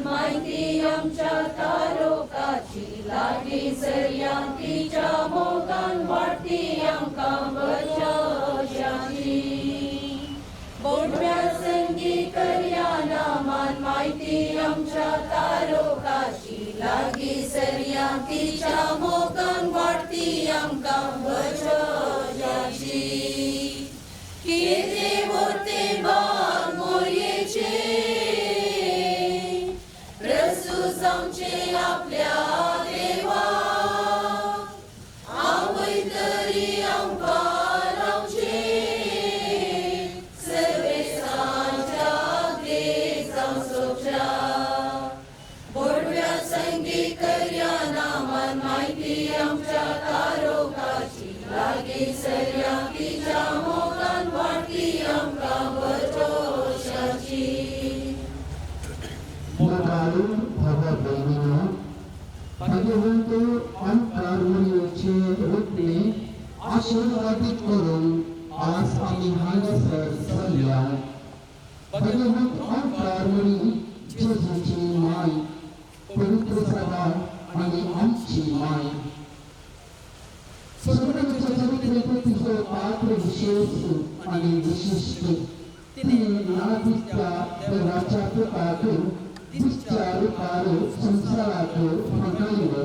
माहिती आमच्या तारोकाची लागी सर्यांतीच्या मोगान वाटती आमकां बचावशाची बोडव्या संगी करया नामान माहिती आमच्या तारोकाची लागी सर्यांतीच्या मोगान वाटती आमकां बचावशाची किते मोते भाग मोरयेचे प्रसूस आमचे आपल्या देवा आवय तरी आमकां रावचे सर्वेसांच्या ग्रेस जावं सोपच्या बोडव्या संगी करया नामान माहिती आमच्या तारोकाची लागी सर्यांतीच्या मोगान वाटती आमकां बचावशाची Mogalu Bhagavad Gita, Bhagavanta Ankarmaniyache Rupne Ashirvadit Karun As Ami Hanasar Salya Bhagavanta Ankarmani Jesuchi Mai Pavitra Sada Ani Amchi Mai Sarvanacha Charitrapatiso Patra Visheshu Ani Vishishti Tine Naditya Devacha Prapatu Ticharu Paru Samsaraku Makaiva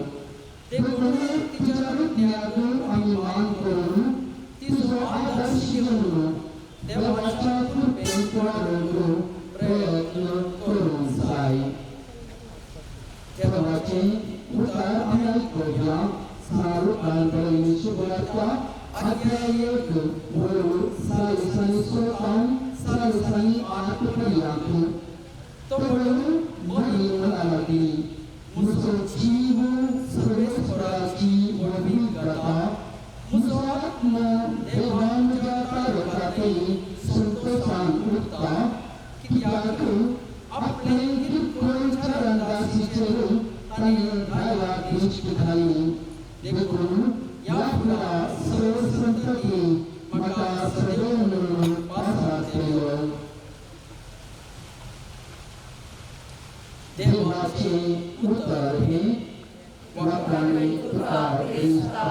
Devane Ticharu Nyagu Amiman Korunu Tiso Adashivanu Devacha Prapatu Prayatna Korun Sai Devache Utar Anai Kovya Saru Kandarini Shubharata Adhyayaka Guru Sai Sani Sotam Sai Sani Atapariyaku Tolu Mani Malalati Muso Chivu Suresparachi Wadhigata Muso Atma Devanjata Rakate Suntosan Utta Kiyaku Apne Kirkoi Charandasi Cheru Tani Dhaya Krishkithani Dekunu Yapna Sarasantaki Maka Sadonu Pasateyo Devache Uttar He Wakani Uttar Krista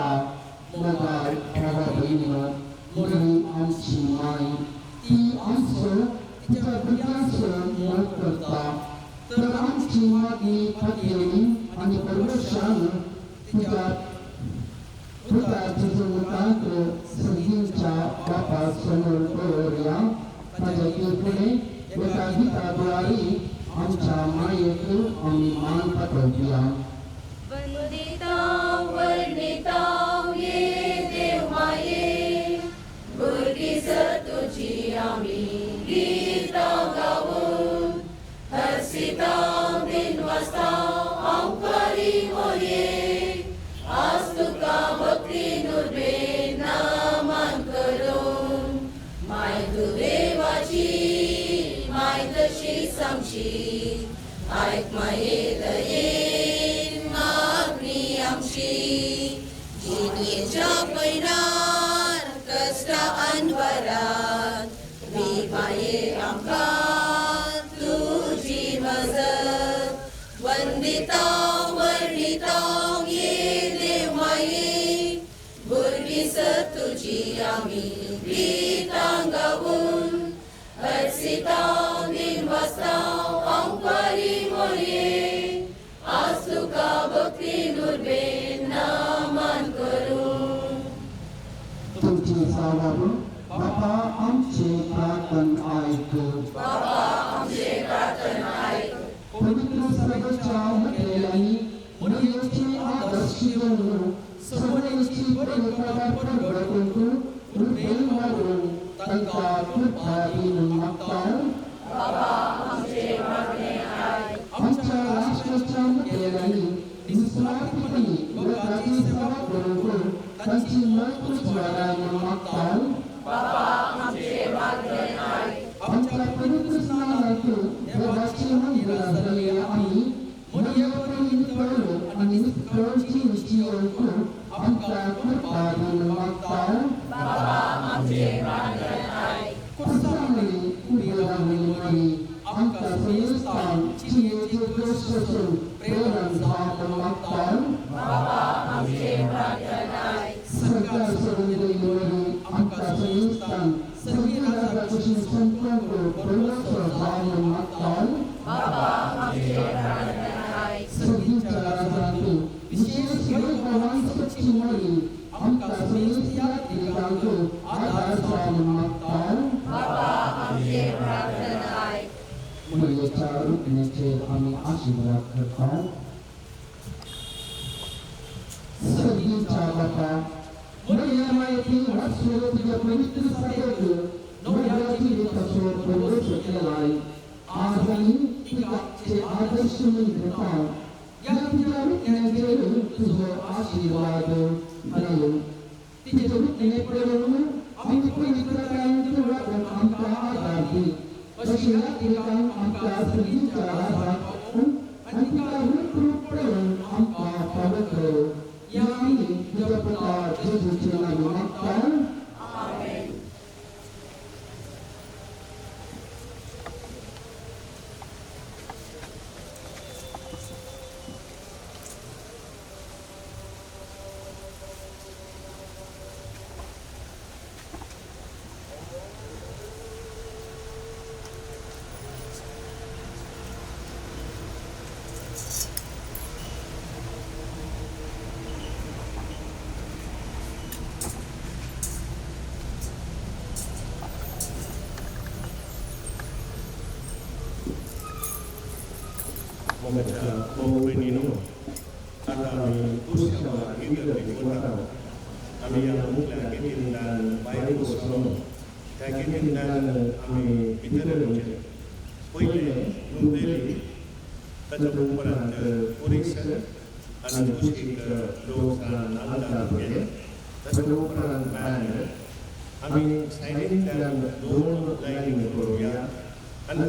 Mogar Bhavavino Muni Amchi Mai Ti Amso Ita Bhagaso Mokarta Tar Amchi Magi Patyani Ani Parvashan Ita Tuta Tizumutanto Sangincha Papa Sonor Gloria Pajaki Pune Ekagita Dwari Amcha Mayeku Amiman Patopia Vanditav Varnitav Ye Dev Maye Burgi Satuji Ami Gita Gavun Harsitav Dinvastav Amkari Moye Astuka Bhakti Nurbe Naman Karun Mai Devachi Mai Tashi Samshi Aik Maye Dayin Magni Amshi Jini Japainar Kasta Anvarat Vivaye Amkat Tuji Mazat Vandita Varnita Ye Dev Maye Burgi Satuji Ami Gitangavun Harsitav Dinvastav Amkari Moye Astuka Bhakti Nurbe Naman Karun Tuji Savaru Bapa Amche Pratan Aiku Baba Amche Pratan Aiku Pavitra Sarvacha Makelani Muriyochi Adashivanu Samanichi Pavitra Prabhatunku Rupel Marun Tanka Kurpavinu Makkau Baba Amche Pratan Aiku Amcha Rashtracha Makelani Niswapitani Vakati Savapurunku Tanchi Makrujvaranu Makkau Baba Amche Pratan Aiku Amcha Pavitra Snanatu Devachi Mandirazalaya Ami Muriyapani Nipuru Ani Niprochi Nichiyonku Amcha Kurpavinu Makkau Baba Amche Pratan Aiku Kursamani Kuriyavinu Mani Amcha Sayustan Tuhan Yesus Tuhan Makan Bapa kami berkenai serta seluruh ibu angka senistan serta ratusan santungku berdoa dalam makan Bapa kami berkenai secara satu विशेष भगवान सच्ची मरी angka senistan diganggu ada dalam makan Bapa kami berkenai Mulia carut nece kami asyik kertas Segitu Bapa, mulia maiti rasul 33 sahaja, berarti di kasur pondok sekelai. Ahli tidak seadar semenjata, yang tidak negeri tujuh asyirwad lalu. Tidak negeri angka perintahkan tujuh dan angka adardi. Pasca ikan angka segitu rasul, angka berperan angka pada yang ini dapat dijual makan. Amin. membaca Kowenino kami bersama kita di kota kami yang mulia kita dan baik bersama kita dan kami kita bersama poinnya membeli kecukupan periksa anu pusing ke dosa anda ya kecukupan mana kami selain dan dua lain berdoa anda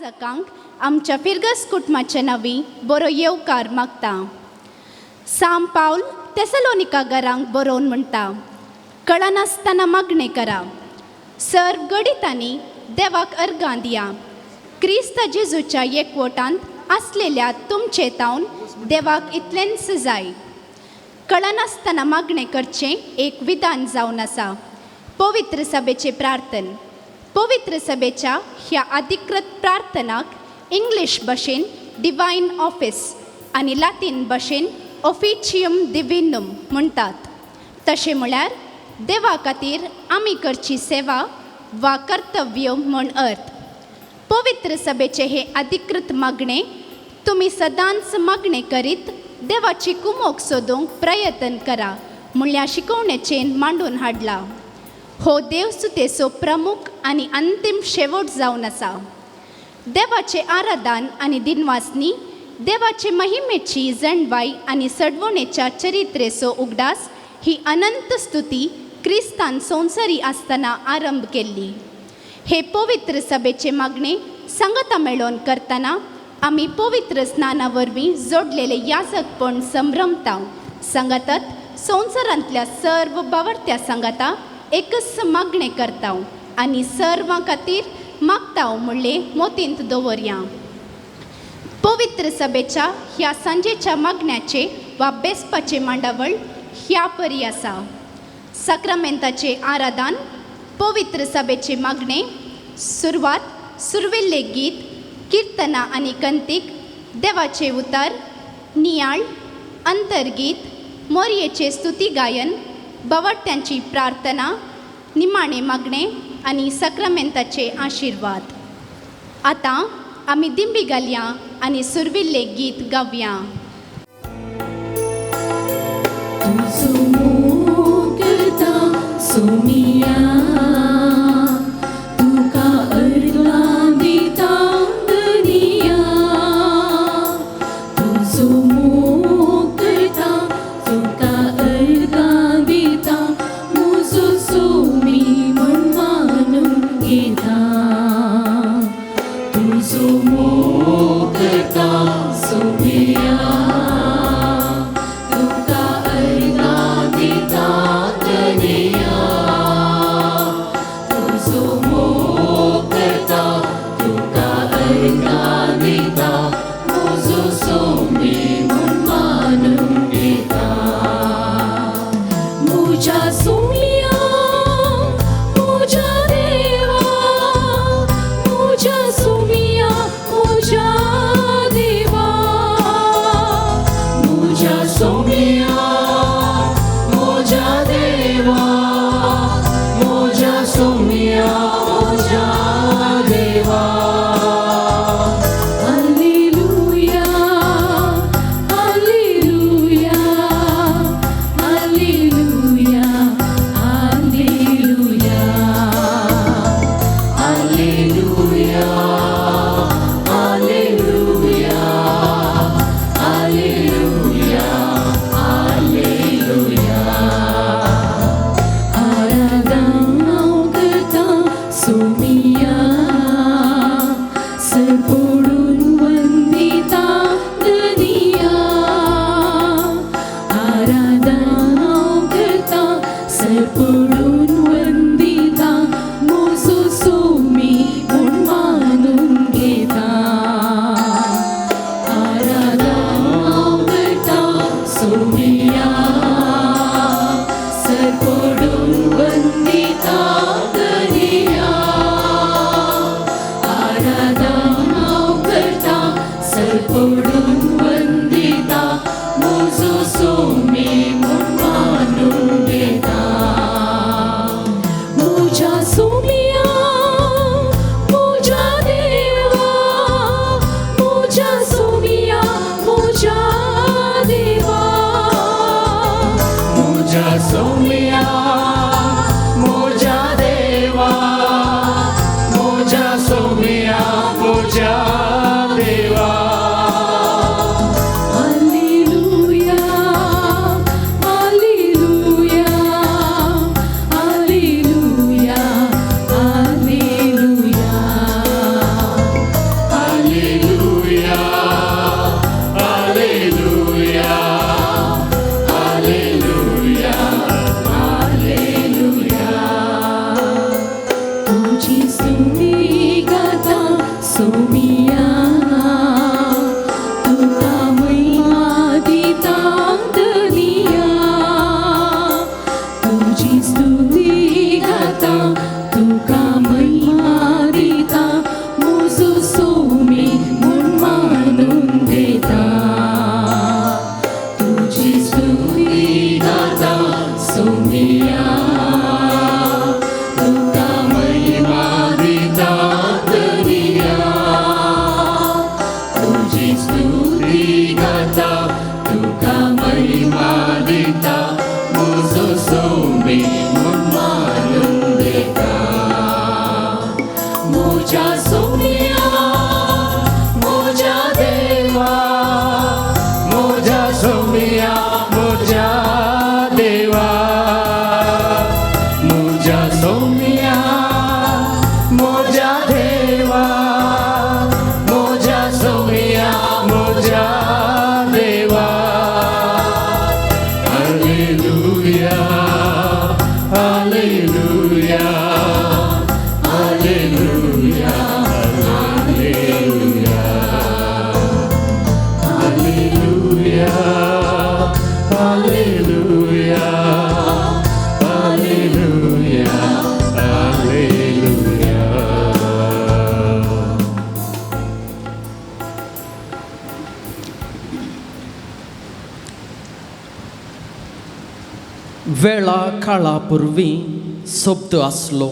सकाळक आमच्या फिरगस कुटुंबाच्या नवी बरो येवकार मागता. साम पावल तेसलोनिकारांक बरोवन म्हणटा, कळनासतना मागणे करा, सर्व गडितांनी देवाक अर्गां दिया. क्रिस्त जेजूच्या एकवटांत असलेल्या तुमचे तावन देवाक इतलेंच जाय. कळनासतना मागणे करचें एक विधान जावन आसा. पवित्र सभेचे प्रार्थन. पवित्र सभेच्या ह्या अधिकृत प्रार्थनाक इंग्लीश भाशेन डिवायन ऑफिस आनी लातीन भाशेन ऑफिशियम दिविनम म्हणटात. तशें म्हळ्यार देवा खातीर आमी करची सेवा वा कर्तव्य म्हण अर्थ. पवित्र सभेचे हे अधिकृत मागणे तुमी सदांच मागणे करीत देवाची कुमोक सोदूंक प्रयत्न करा म्हणल्या शिकवणेचेन मांडून हाडला. हो देवसुतेचो प्रमुख आनी अंतीम शेवट जावन आसा. देवाचे आराधन आनी दिनवासनी देवाचे महिमेची जणवाई आनी सडवणेच्या चरित्रेचो उगडास ही अनंत स्तुती क्रिस्तान संवसारी आसतना आरंभ केल्ली. हे पवित्र सभेचे मागणे संगता मेळोवन करतना आमी पवित्र स्नाना वरवीं जोडलेले याजकपण संभ्रमता. संगतत संवसारांतल्या सर्व बावरत्या संगता एकच मागणे करता आनी सर्वां खातीर मागता म्हणले मोतींत दवरया. पवित्र सभेच्या ह्या सांजेच्या मागण्याचे वा बेसपाचे मांडावळ ह्या परी आसा. सक्रामेंताचे आराधन, पवित्र सभेचे मागणे, सुरवात, सुरविल्ले गीत, कीर्तना आनी कंतीक, देवाचे उतार, नियाळ, अंतरगीत, मोरयेचे स्तुती गायन, बावट्यांची प्रार्थना, निमाणे मागणे आनी सक्रामेंताचे आशिर्वाद. आतां आमी दिंबी घालया आनी सुरविल्ले गीत गावया. सोमिया मोजा देवा मोजा सोमिया मोजा देवा मोजा सोमिया मोजा देवा मोजा सोमिया मोजा देवा hallelujah hallelujah hallelujah hallelujah hallelujah hallelujah hallelujah वेळा काळापूर्वी शब्द असलो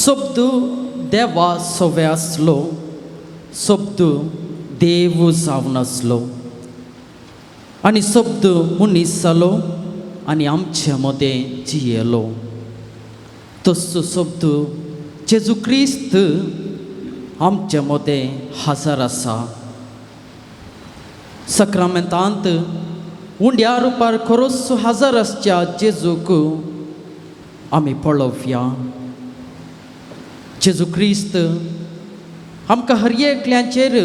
शब्द देवा सोवे असलो शब्द देव जावन असलो आणि शब्द मनीस जालो आणि आमच्या मध्ये जियेलो तसो शब्द जेजू क्रिस्त आमच्या मध्ये हजर आसा सक्रामेंतांत उंड्या रुपार खरोच हजर आसच्या जेजूक आमी पळोवया जेजू क्रिस्त आमकां हर एकल्याचेर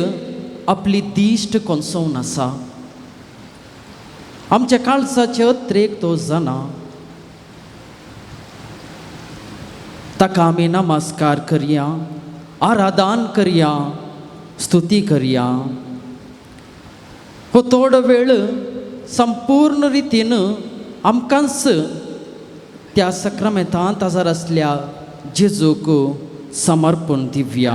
आपली दिश्ट कोंसोवन आसा आमच्या काळजाचे अत्रेक तो जाणा ताका आमी नमस्कार करया आराधन करया स्तुती करया हो थोडो वेळ संपूर्ण रितीन आमकांच त्या सक्रामेंतांत हजर असल्या जेजूक समर्पण दिवया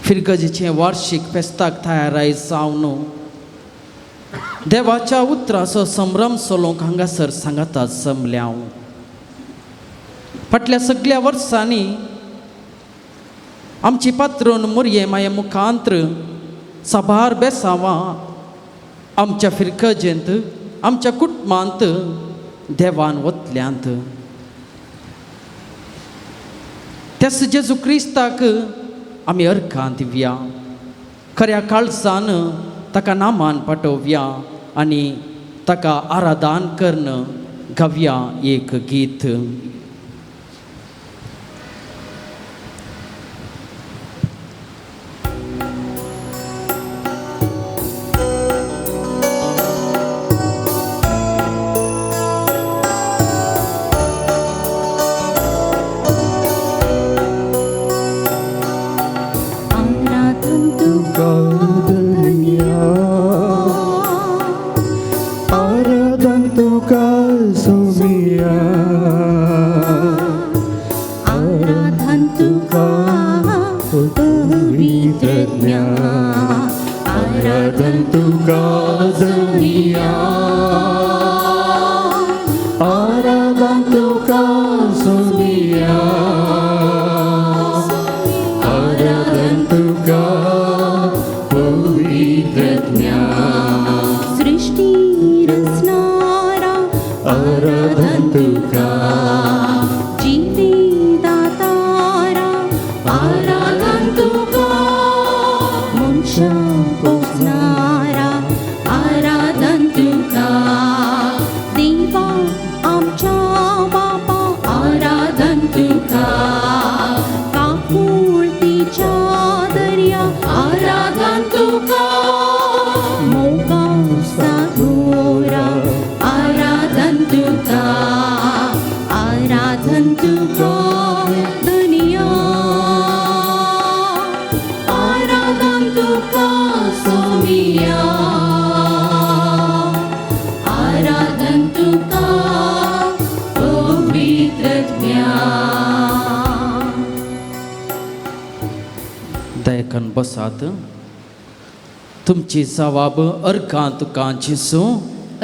फिरगजेचे वार्षिक फेस्ताक तयाराय जावन देवाच्या उतराचो संभ्रम सोलोवंक हांगासर सांगातात जमल्या फाटल्या सगळ्या वर्सांनी आमची पात्रोन मोरये माये मुखांत्र साबार बेसांवां आमच्या फिरगजेंत आमच्या कुटुंबांत देवान वतल्यांत त्यास जेजू क्रिस्ताक आमी अर्घां दिवया खऱ्या काळजान ताका नामान पाठोवया आनी ताका आराधन करून गावया एक गीत दयकन बसात तुमची जबाब अर्घां तुका जेजू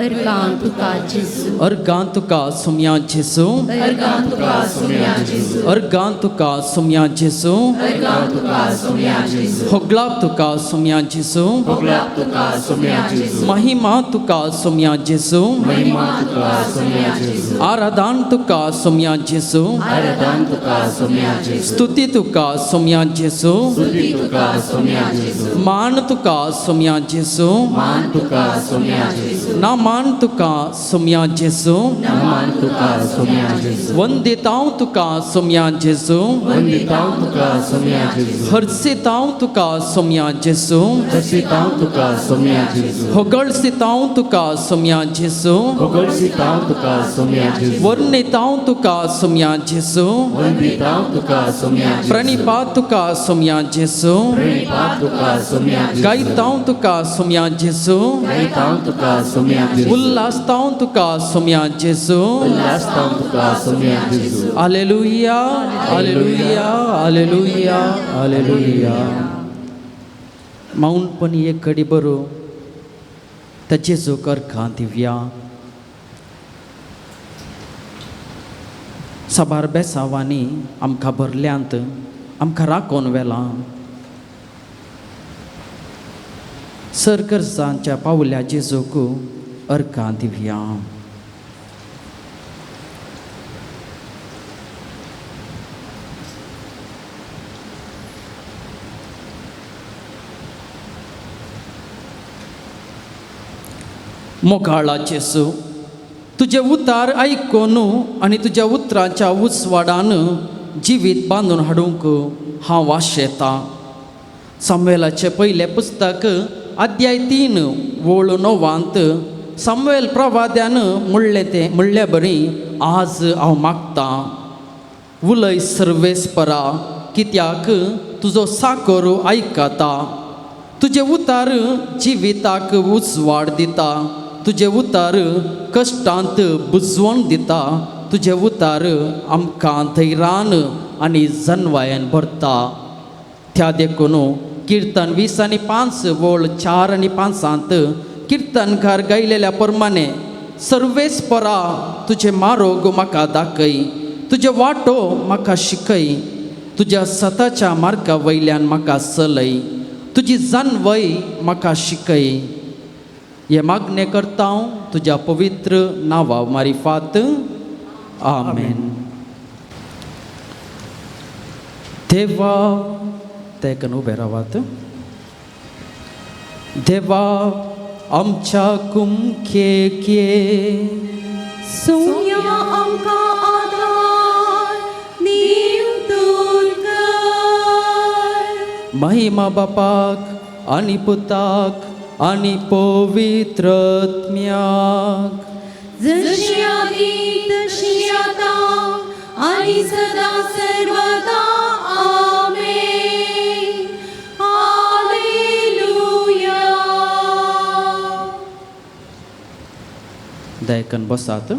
अर्गां तुका जेजू अर्गां तुका सुमया जेजू अर्गां तुका सुमया जेजू अर्गां तुका सुमया जेजू अर्गां तुका सुमया जेजू होगलाब तुका सुमया जेजू होगलाब तुका सुमया जेजू महिमा तुका सुमया जेजू महिमा तुका सुमया जेजू आराधन तुका सुमया जेजू आराधन तुका सुमया जेजू स्तुति तुका सुमया जेजू स्तुति तुका सुमया जेजू मान तुका सुमया जेजू मान तुका सुमया जेजू ना मान तुका सुमया जेजू मान तुका सुमया जेजू वंदितांव तुका सुमया जेजू वंदितां तुका सुमया जेजू हर्षितांव तुका सुमया जेजू हर्षितां तुका सुमया जेजू होगळसितांव तुका सुमया जेजू होगळसितां तुका सुमया जेजू वर्णितांव तुका सुमया जेजू वंदितां तुका सुमया जेजू प्रणिपा तुका सुमया जेजू प्रणिपां तुका सुमया जेजू गायतांव तुका सुमया जेजू गायतां तुका सुमया जेजू उल्हासतांव तुका सुमया जेजू उल्हासतां तुका सुमया जेजू हालेलुया हालेलुया हालेलुया हालेलुया माऊनपणी एक घडी बरो त्या जेजू करखा दिव्या साबार बेसावांनी आमकां भरल्यांत आमकां राखोन व्हेला सरकर्सांच्या पावल्या जेजूक अर्कां दिव्या मोगाळा जेजू तुझे उतार आयकोन आनी तुज्या उतरांच्या उजवाडान जिवीत बांदून हाडूंक हांव वाशेतां सामुएलाचें पयलें पुस्तक अध्याय 3 वोळ 9 सामुएल प्रवाद्यान म्हणले बरी आज हांव मागतां उलय सर्वेस्परा कित्याक तुजो साकोर आयकता तुजे उतार जिविताक उजवाड दिता तुजे उतार कश्टांत बुजवण दिता तुजे उतार आमकां धैर्यान आनी जनवायेन भरता त्या देखून किर्तन 20 आनी 5 वोळ 4 आनी 5 किर्तनकार गायलेल्या प्रमाणे सर्वेस्परा तुजे मारोग म्हाका दाखय तुजे वाटो म्हाका शिकय तुज्या सताच्या मार्गा वयल्यान म्हाका चलय तुजी जानवय म्हाका शिकय हे मागणे करता हांव तुज्या पवित्र नांवा मारिफात आमेन देवा तेकन उबे रावात देवा आमच्या कुमके सोम्या आमकां आधार दिवतून कर महिमा बापाक आनी पुताक आनी पवित्र आत्म्याक जशी आदी तशी आता आणि सदा सर्वदा आमेन हालेलुया दयकन बसात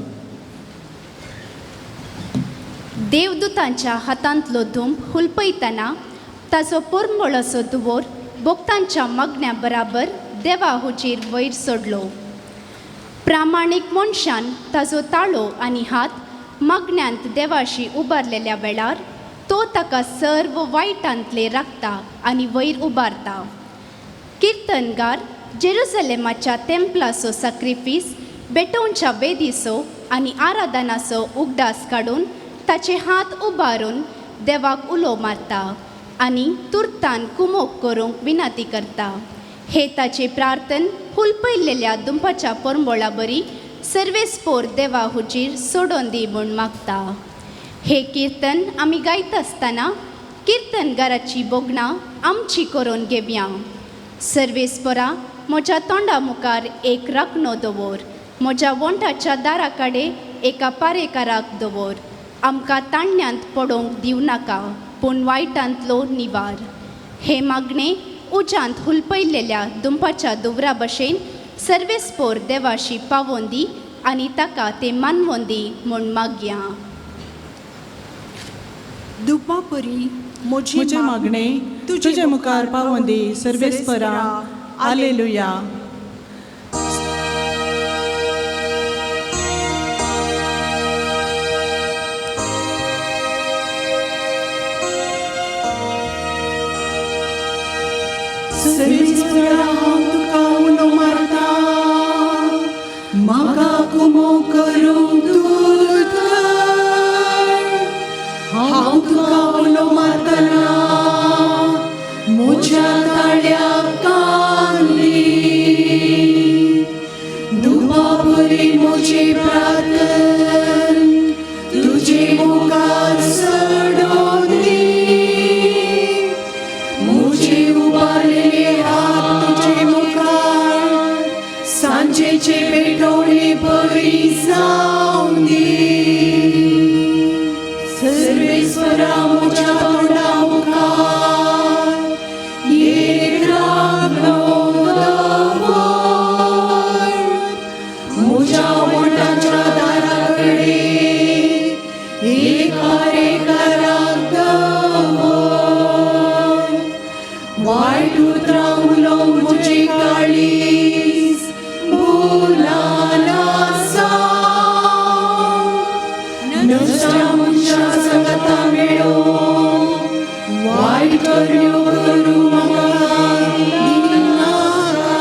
देवदूतांच्या हातांतलो धूंप हुलपयतना ताचो परमळसो दुवोर भोगतांच्या मगण्या बराबर देवाहुचेर वयर सोडलो प्रामाणीक मनशान ताचो ताळो आनी हात मगण्यांत देवाशी उबारलेल्या वेळार तो ताका सर्व वायटांतले राखता आनी वयर उबारता किर्तनगार जेरुसलेमाच्या तेंपलाचो सॅक्रिफीस बेटोवच्या वेदीचो आनी आराधनाचो उगडास काडून ताचे हात उबारून देवाक उलो मारता आनी तुर्तान कुमोक करूंक विनंती करता हे ताचे प्रार्थन हुलपयलेल्या दुंपाच्या परंबोळा बरी सर्वेस्पोर देवा हुचीर सोडून दी म्हूण मागता हे कीर्तन आमी गायत आसतना कीर्तनगाराची बोगणां आमची करून घेवया सर्वेस्परा म्हज्या तोंडा मुखार एक राखणो दवर म्हज्या वंटाच्या दारा कडेन एका पारेकाराक दवर आमकां ताणण्यांत पडोवंक दिवं नाका पूण वायटांतलो निवार हे मागणे उज्यांत हुलपयलेल्या दुंपाच्या दुवरा भशेन सर्वेस्पोर देवाशी पावोवन दी आनी ताका ते मानवोन दी म्हूण मागया दुपा परी म्हजे मागणे तुझे मुखार पावोवन दी सर्वेस्परा हालेलुया सर्वेस्परा हांव तुका उलो मारता म्हाका कुमो करूंक दूर कर हांव तुका उलो मारतना म्हज्या ताळ्याक कांदी दुबाबरी म्हजी प्रार्थन तुजे मुखार सडोन दी म्हजे उबारलेले हात तुजे मुखार सांजेचे पेटोळे बरी जावं दी सर्वेस्परा म्हज्या तोंडा मुखार एक रागडो दवर म्हज्या वंटाच्या दारा कडेन एक आरेकाराक दवर वायट उतरां उलोवंक म्हजी काळीज भुलान आसा नश्या मनशा संगता मेळोवन वायट कर्यो करूंक म्हाका दिनाका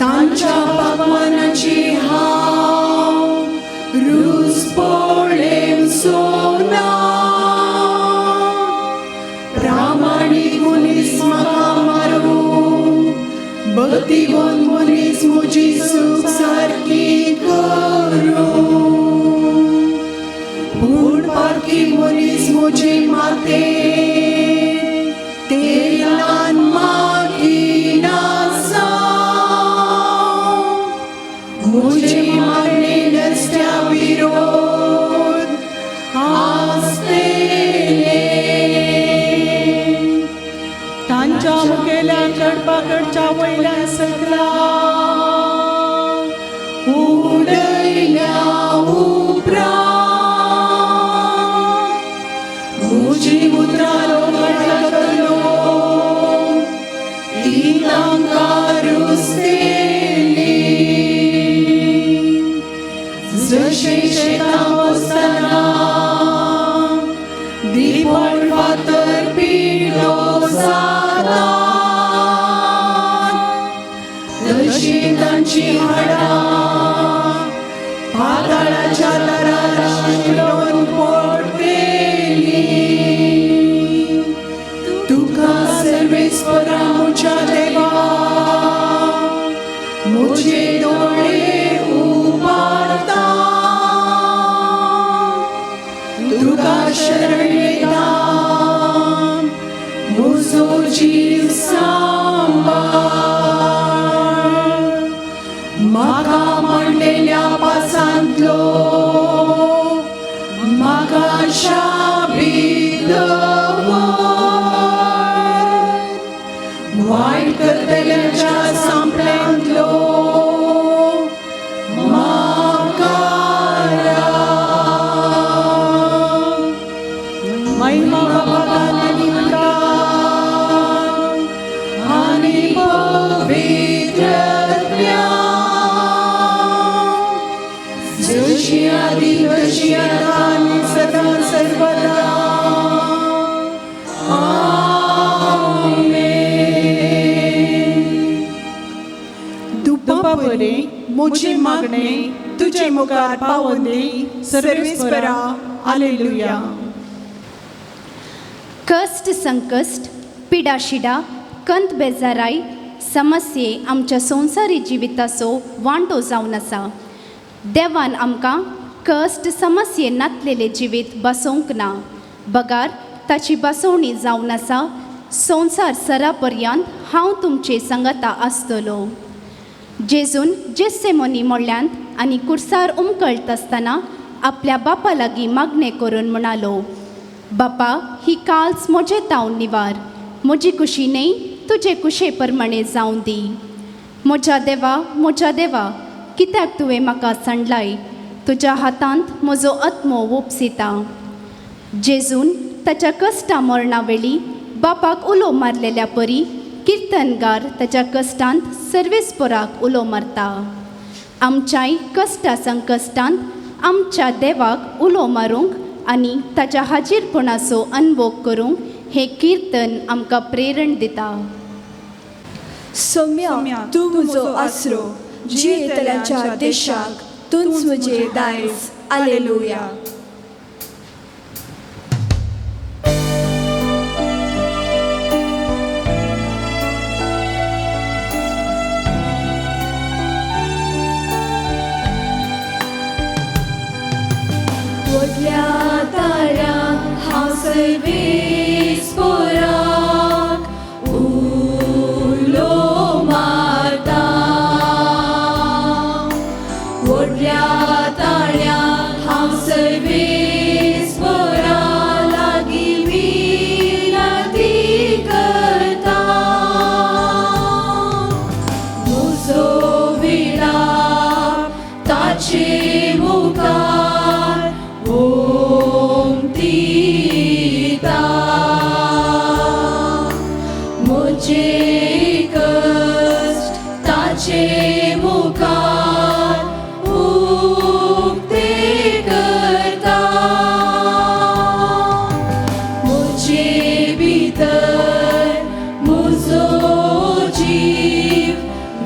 तांच्या पागवानाची हांव रूस पळेव सोना प्रामाणीक मनीस म्हाका मारूंक भक्तिगोन मनीस म्हजी सूख सारकी करूंक पूण पारकी मनीस म्हजे माते तेलान मागीन आसा म्हजे मागणे नसत्या विरोध आसतेले तांच्या मुखेल्या चडपाकडच्या वयल्यान सकला उडयल्या उपरांत म्हजी उतरां लोकलो ती तांकां रुसतेली जशे शेतां वसतना दिपड फातर पिलो जाता तशी तांची हाडां पाताळाच्या दारार शिलोन पडटेली तुका सर्वेस्परा म्हज्या देवा म्हजे दोळे उबारता तुका शरण येता म्हजो जीव सांबाळ म्हाका मांडलेल्या पासांतलो म्हाका शाबीत दवर वायट करतल्याच्या सांपल्यांतलो म्हाका महिमा बापाक आनी पुताक आनी पवित्रात्म्याक जशी आदी तशी आता आनी सदा सर्वदा दुपावरी म्हजी मागणी तुजे मुखार पावोवन दी सर्वेस्परा हालेलुया कष्ट संकश्ट पिडाशिडा कंत बेजाराय समस्ये आमच्या संवसारी जिविताचो वांटो जावन आसा देवान आमकां कश्ट समस्ये नातलेले जिवीत बसोवंक ना बगार ताची बसवणी जावन आसा संवसार सरा पर्यंत हांव तुमचे संगता आसतलो जेजून जेसेमोनी मोडल्यांत आनी कुर्सार उमकळत आसतना आपल्या बापा लागीं मागणें करून म्हणालो बापा ही काल्स म्हजे तावन निवार म्हजी कुशी न्ही तुजे कुशे प्रमाणे जावं दी म्हज्या देवा कित्याक तुवें म्हाका सांडलाय तुज्या हातांत म्हजो आत्मो वोपसिता जेजून ताच्या कश्टा मरणा वेळी बापाक उलो मारलेल्या परी किर्तनगार ताच्या कश्टांत सर्वेस्पराक उलो मारता आमच्याय कश्टा संकश्टांत आमच्या देवाक उलो मारूंक आनी ताच्या हाजीरपणाचो अनुभव करूंक हे कीर्तन आमकां प्रेरण दिता. सोम्या तूं म्हजो आसरो, जियेतल्यांच्या देशाक तूंच म्हजें दायज. हालेलुया. व्हडल्या ताळ्याक हांव सर्वेस पोराक उलो मारता. व्हडल्या ताळ्याक हांव सर्वेस पोरा लागीं विनंती करता. म्हजो विडाप ताचे मुखार ओमतीता. म्हजे कश्ट ताचे मुखार उक्ते करता. म्हजे भितर म्हजो जीव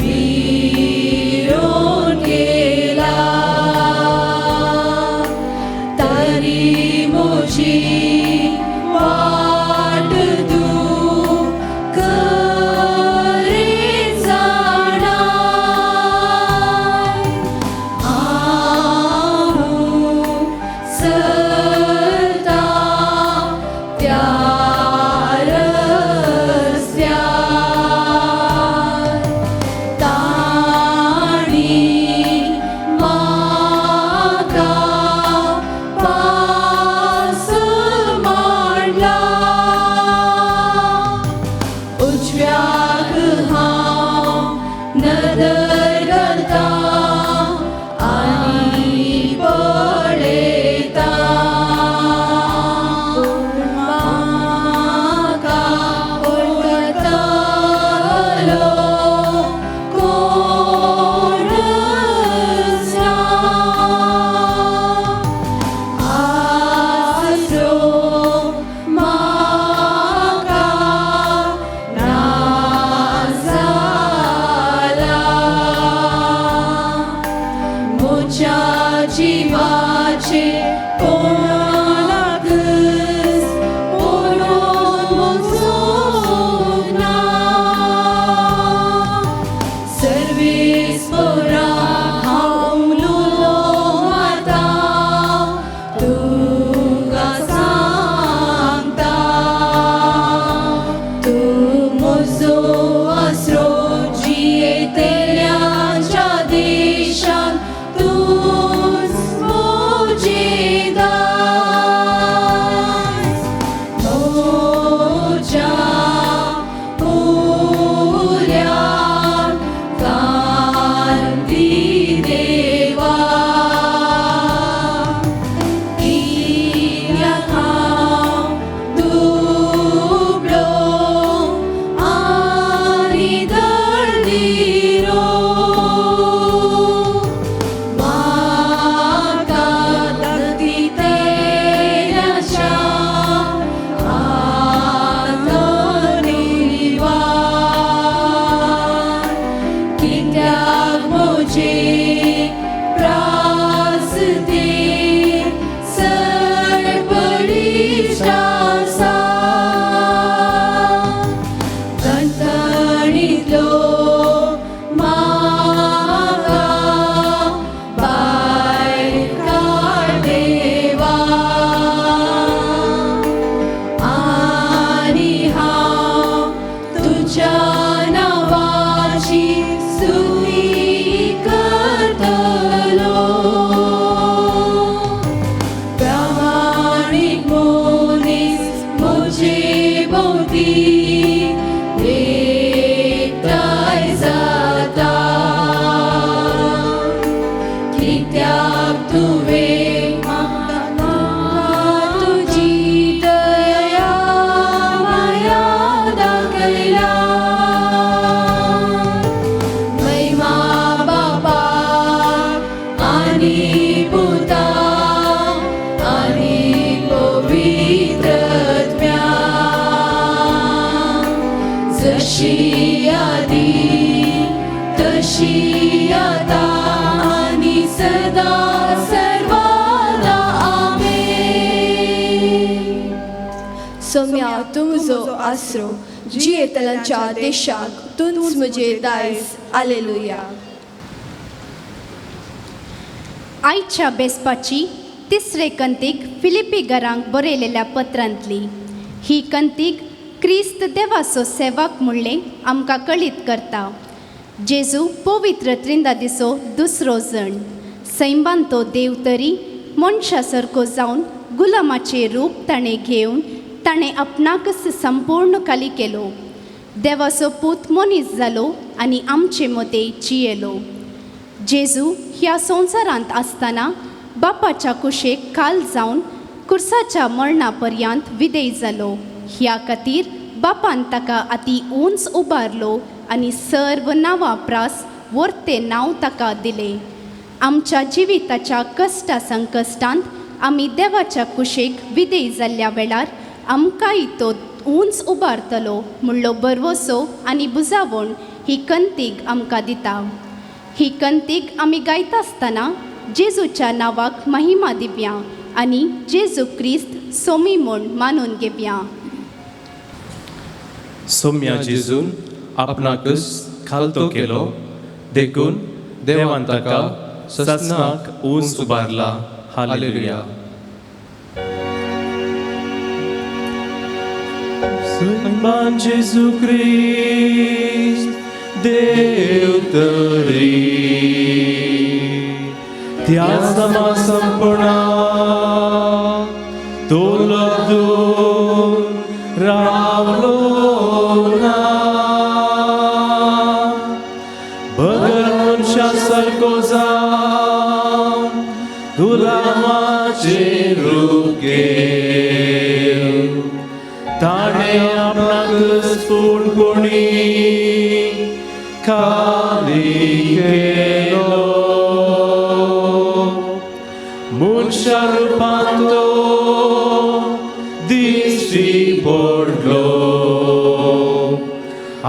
विरोन गेला. तारी म्हजी वाट तूं खरें जाणा. हांव सरता त्या रस्त्यार. ताणी म्हाका पास मांडला. उजव्याक हांव नदर घालता आनी पळयता. म्हाका वळखतलो कोणूच ना. आसरो म्हाका ना जाला. म्हज्या जिवाचे कोणाकच पळोवन वचूंक ना. सर्वेस पोराक हांव उलो मारता. तुका सांगता तूं म्हजो आसरो. जियेतल्यांच्या देशान तूंच म्हजें दायज. म्हज्या उल्याक कांती देवा. कित्याक हांव दुबळो आनी दळदिरो. म्हाका धरती तेऱ्याच्या आत्मनिर्वाण. कित्याक म्हजे प्रास ते सडपडीश्ट आसा. गंथणींतलो म्हाका भायर काड देवा. आनी हांव तुज्या नांवाची स्तुती करतलो. प्रामाणीक मनीस म्हजे भोवती एकठांय जाता. कित्याक तुवें म्हाका तुजी दया माया दाखयल्या. महिमा बापाक आनी पुता. आनी पवित्रात्म्याक. सोम्या तूं म्हजो आसरो जियेतल्यांच्या देशाक तूंच म्हजें दायज हालेलुया. आयच्या बेसपाची तिसरे कंतीक फिलिपी घरांक बरयलेल्या पत्रांतली. ही कंतीक क्रिस्त देवाचो सेवक म्हणलें आमकां कळीत करता. जेजू पवित्र त्रिंदादीचो दुसरो जण. सैमान तो देव तरी मनशा सारको जावन गुलामाचें रूप ताणें घेवन ताणें आपणाकच संपूर्ण खाली केलो. देवाचो पूत मनीस जालो आनी आमचे मदें जियेलो. जेजू ह्या संवसारांत आसतना बापाच्या कुशेक खाल जावन कुर्साच्या मरणा पर्यंत विधेय जालो. ह्या खातीर बापान ताका अती उंच उबारलो आनी सर्व नांवां प्रास वर्ते नांव ताका दिलें. आमच्या जिविताच्या कश्टा संकश्टांत आमी देवाच्या कुशेक विधेय जाल्ल्या वेळार आमकांय तो उंच उबारतलो म्हणलो बरवसो आनी बुजावण ही कंतीक आमकां दिता. ही कंतीक आमी गायता आसतना जेजूच्या नांवाक महिमा दिवया आनी जेजू क्रिस्त सोमी म्हूण मानून घेवया. सोम्या जेजून आपणाकच खालतो केलो, देखून देवान ताका ससनाक उंच उबारला. हालेलुया. सैमान जेजू क्रिस्त देव तरी त्या समा संपूर्ण तो लदून रावलो ना. बगर मनशा सारको जावन गुलामाचे रूप घेवन ताणें आपणाकच पूर्णपणी खाली केलो. मनशा रुपांत तो दिश्टी पडलो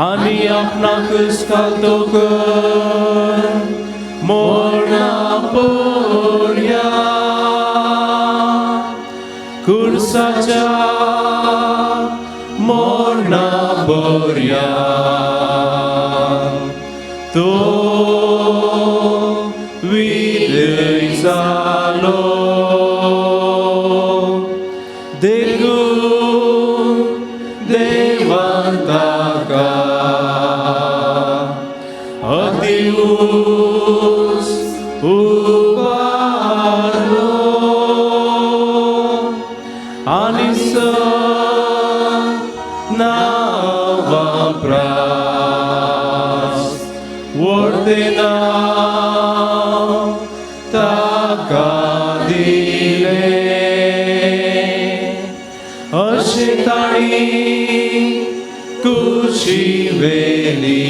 आनी आपणाकच खालतो कर मरणा पर्यंत कुर्साच्या मरणा पर्यंत तो विधेय जालो. देखून देवान ताका अति उंच उबारलो आनी नांवां प्रास वर्ते नांव ताका दिलें. अशें ताणी कुशी वेली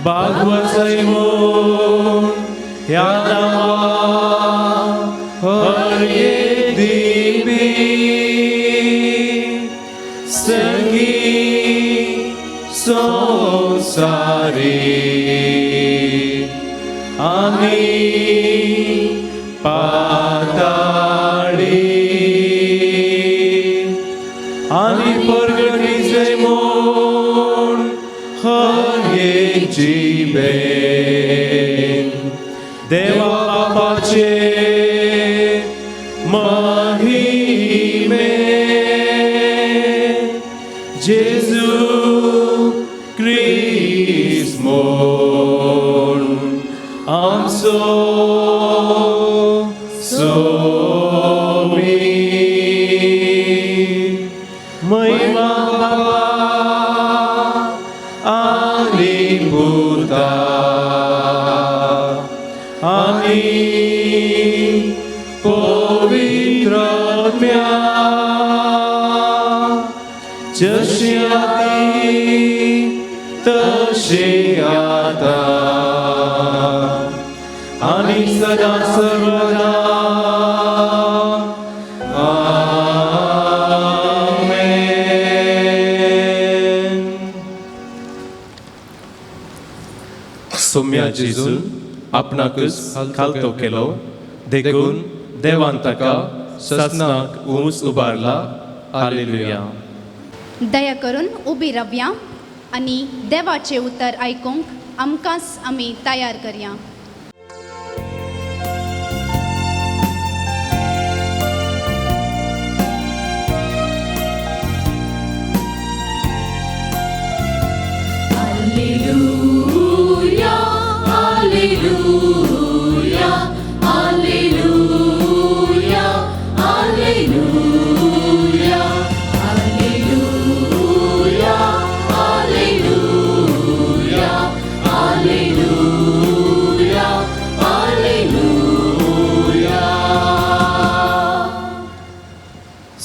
भागवत म्हूण ह्या नांवां हर एक दिवी संगी संवसारी आनी पाताळी आनी परगटीचे म्हूण हर एक जिबेन देवा बापाचे महिमे जेजू क्रिस्त म्हूण आमचो सोमी महिमा बाबा आनी पुता आनी पवित्र आत्म्या जशी आदी तशी आता आनी सदा सर्वदा आमेन. सोम्या जेजून आपणाकच खालतो केलो, देखून देवान ताका ससनाक उंच उबारला. हालेलुया. दया करून उबी रावया आनी देवाचें उतर आयकूंक आमकांच आमी तयार करया.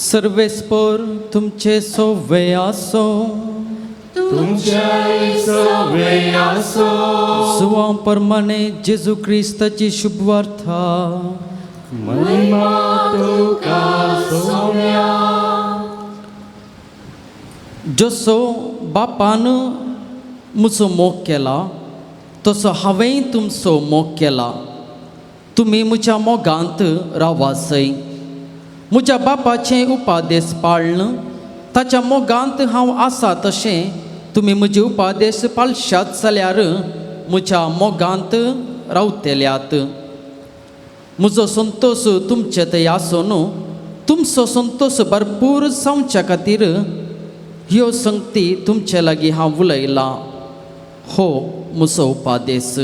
सर्वेस्पर तुमचे सोवे आसो. सुवां प्रमाणे जेजू क्रिस्ताची शुभवार्ता. जसो बापान म्हजो मोग केला तसो हांवें तुमचो मोग केला. तुमी म्हज्या मोगांत रावासय. म्हज्या बापाचें उपादेश पाळण. ताच्या मोगांत हांव आसा तशें तुमी म्हजे उपादेश पाळशात जाल्यार म्हज्या मोगांत रावतल्यात. म्हजो संतोश तुमचे थंय आसून तुमचो संतोश भरपूर जावच्या खातीर ह्यो संगती तुमचे लागीं हांव उलयलां. हो म्हजो उपादेश.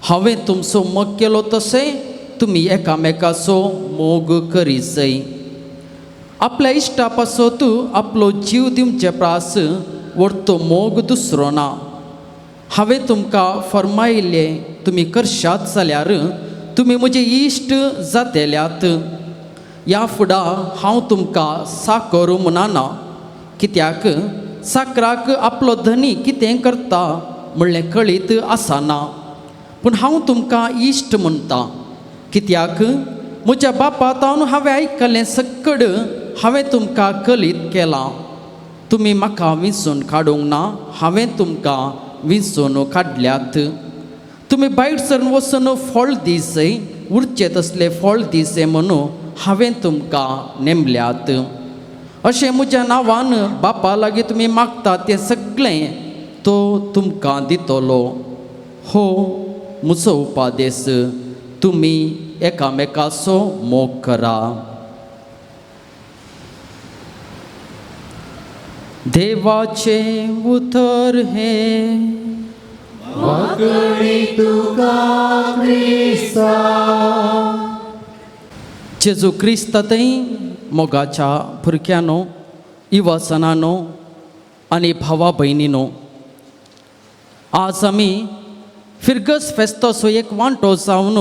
हांवें तुमचो मोग केलो तशें तुमी एकामेकाचो मोग करीसय. आपल्या इश्टा पासत आपलो जीव दिवचे प्रास व्हरतो मोग दुसरो ना. हांवें तुमकां फरमायिल्ले तुमी करशात जाल्यार तुमी म्हजे इश्ट जातल्यात. ह्या फुडां हांव तुमकां साकर म्हणना, कित्याक साकराक आपलो धनी कितें करता म्हणलें कळीत आसना. पूण हांव तुमकां इश्ट म्हणटा, कित्याक म्हज्या बापातावन हांवें आयकल्लें सकड हांवें तुमकां कलीत केलां. तुमी म्हाका विंचून काडूंक ना, हांवें तुमकां विंचून काडल्यात. तुमी भायर सरून वचून फळ दिसय, उरचे तसले फळ दिसय म्हणून हांवें तुमकां नेमल्यात. अशें म्हज्या नांवान बापा लागीं तुमी मागता तें सगळें तो तुमकां दितलो. हो म्हजो उपादेश. तुमी एकामेकाचो मोग करा. देवाचे उतर हे जेजू क्रिस्तातय मोगाच्या भुरग्यानो, इवासनानो आनी भावा भयणीनो, आज आमी फिर्गस फेस्ताचो एक वांटो जावन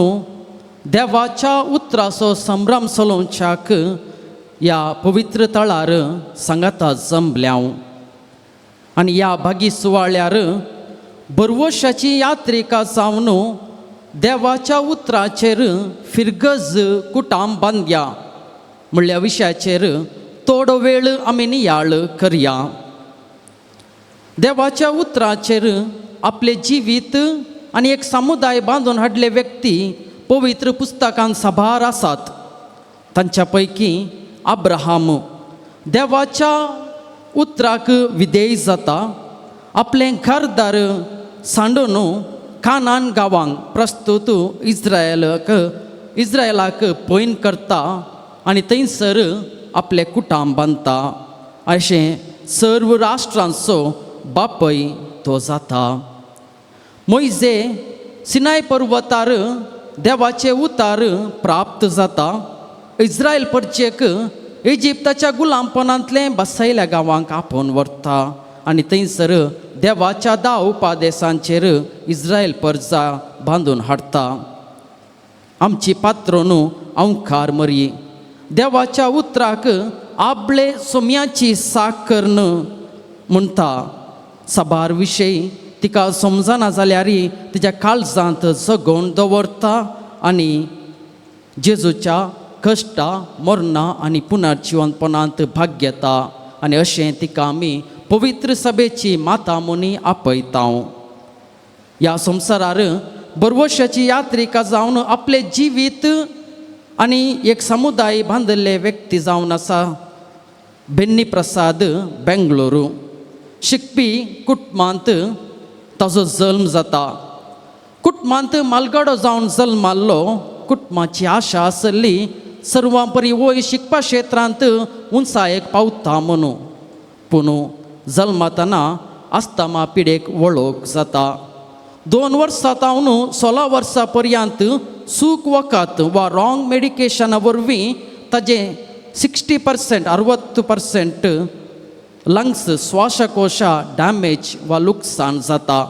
देवाच्या उतराचो संभ्रम चलोवच्याक ह्या पवित्र तळार सांगाता जमल्याव. आनी ह्या भागी सुवाळ्यार बरवर्साची यात्रिका जावन देवाच्या उतराचेर फिर्गज कुटाम बांदया म्हणल्या विशयाचेर थोडो वेळ आमी नियाळ करया. देवाच्या उतराचेर आपले जिवीत आनी एक समुदाय बांदून हाडले व्यक्ती पवित्र पुस्तकांत साबार आसात. तांच्या पैकी अब्राहम देवाच्या उतराक विधेय जाता. आपलें घरदार सांडून कानान गांवांक प्रस्तुत इस्रायलाक पयन करता आनी थंयसर आपले कुटाम बांदता. अशें सर्व राष्ट्रांचो बापय तो जाता. मोइजे सिनाय पर्वतार देवाचे उतार प्राप्त जाता. इस्रायल परचेक इजिप्ताच्या गुलामपणांतले बसयल्या गांवांक आपोवन व्हरता आनी थंयसर देवाच्या 10 उपादेशांचेर इस्रायल परजा बांदून हाडटा. आमची पात्रोनू अंकार मरी देवाच्या उतराक आपले सोम्याची साकर म्हणटा. साबार विशय तिका समजना जाल्यार तिच्या काळजांत जगोवन दवरता आनी जेजूच्या कश्टां, मरणां आनी पुनर्जिवनपणांत भाग घेता. आनी अशें तिका आमी पवित्र सभेची माता म्हणून आपयता. ह्या संवसारार बरवर्साची यात्रिका जावन आपले जिवीत आनी एक समुदाय बांदले व्यक्ती जावन आसा. बेन्नी प्रसाद बेंगलोरू शिकपी कुटुंबांत ताजो जल्म जाता. कुटुंबांत मालगाडो जावन जल्म मारलो. कुटुंबाची आशा आसली सर्वां परी वय शिकपा क्षेत्रांत उंचायेक पावता म्हणून. पूण जल्मातना आस्तमा पिडेक वळख जाता. 2 वर्सां तावन 16 वर्सां पर्यंत सूक वखद वा रॉंग मेडिकेशना वरवीं ताजे 60% 60% लंग्स श्वासकोशा डॅमेज वा लुकसाण जाता.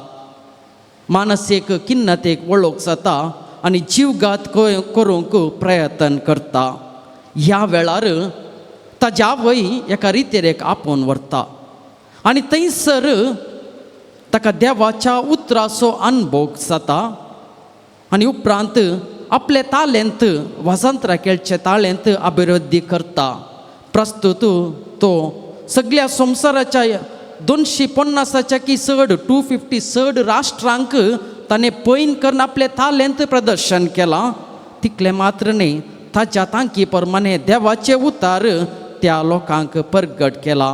मानसीक खिन्नतेक वळख जाता आनी जीवघात करूंक प्रयत्न करता. ह्या वेळार ताज्या आवय एका रितीन एक आपोवन व्हरता आनी थंयसर ताका देवाच्या उतराचो अनुभव जाता. आनी उपरांत आपले तालेंत वाजंत्रां खेळचे तालेंत अभिवृद्धी करता. प्रस्तुत तो सगळ्या संवसाराच्या 250 की चड 250 चड राष्ट्रांक ताणें पैन करून आपले तालेंत प्रदर्शन केलां. तितलें मात्र न्ही, ताच्या तांकी प्रमाणे देवाचे उतार त्या लोकांक परगट केला.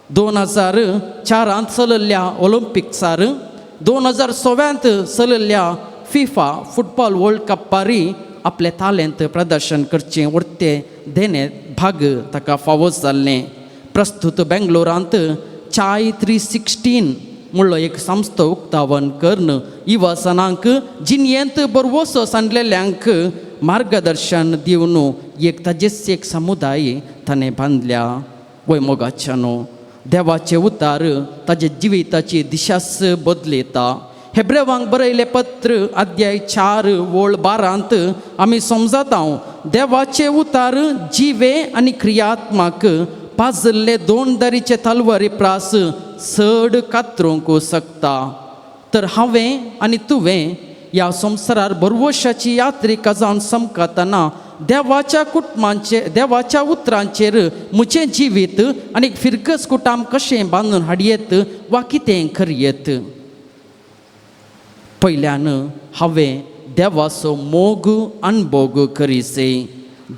2004 चलिल्ल्या ऑलिंपिक्सार 2016 चलिल्ल्या फिफा फुटबॉल वर्ल्ड कपारी आपले तालेंत प्रदर्शन करचें उरते देणे भाग ताका फावो जाल्लें. प्रस्तुत बेंगलोरांत चाय 316 म्हणलो एक संस्था उक्तावण करून युवासनांक जिणेंत बरवसो सांडलेल्यांक मार्गदर्शन दिवन एक ताजेच एक समुदाय ताणें बांदल्या. वय मोगाच्यानो देवाचे उतार ताजे जिविताची दिशाच बदलयता. हेब्रेवांक बरयलें पत्र अध्याय 4 वळ 12 आमी समजता देवाचे उतार जिवे आनी क्रियात्मक पाजल्ले 2 दारीचे तलवारी प्रास चड कातरूंक शकता. तर हांवें आनी तुवें ह्या संवसारार बरवशाची यात्रिका जावन समकतना देवाच्या उतरांचेर म्हजें जिवीत आनी फिरकस कुटाम कशें बांदून हाडयेत वा कितें करयेत. पयल्यान हांवें देवाचो मोग अनुभव करीसे.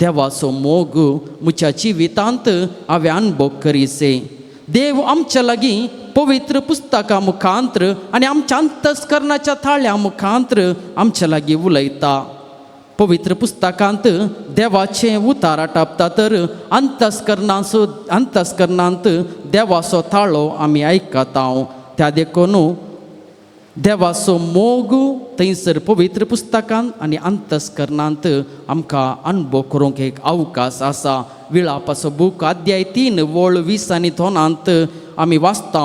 देवाचो मोग म्हज्या जिवितांत हांवें अनुभव करीसे. देव आमच्या लागीं पवित्र पुस्तका मुखांत्र आनी आमच्या अंतस्करणाच्या थाळ्या मुखांत्र आमच्या लागीं उलयता. पवित्र पुस्तकांत देवाचें उतार आटापता तर अंतस्करणांत देवाचो ताळो आमी आयकता. त्या देखून देवाचो मोग थंयसर पवित्र पुस्तकांत आनी अंतस्करणांत आमकां अनुभव करूंक एक अवकाश आसा. विळापाचो बूक अध्याय 3 वळ 20 आनी 2 आमी वाचता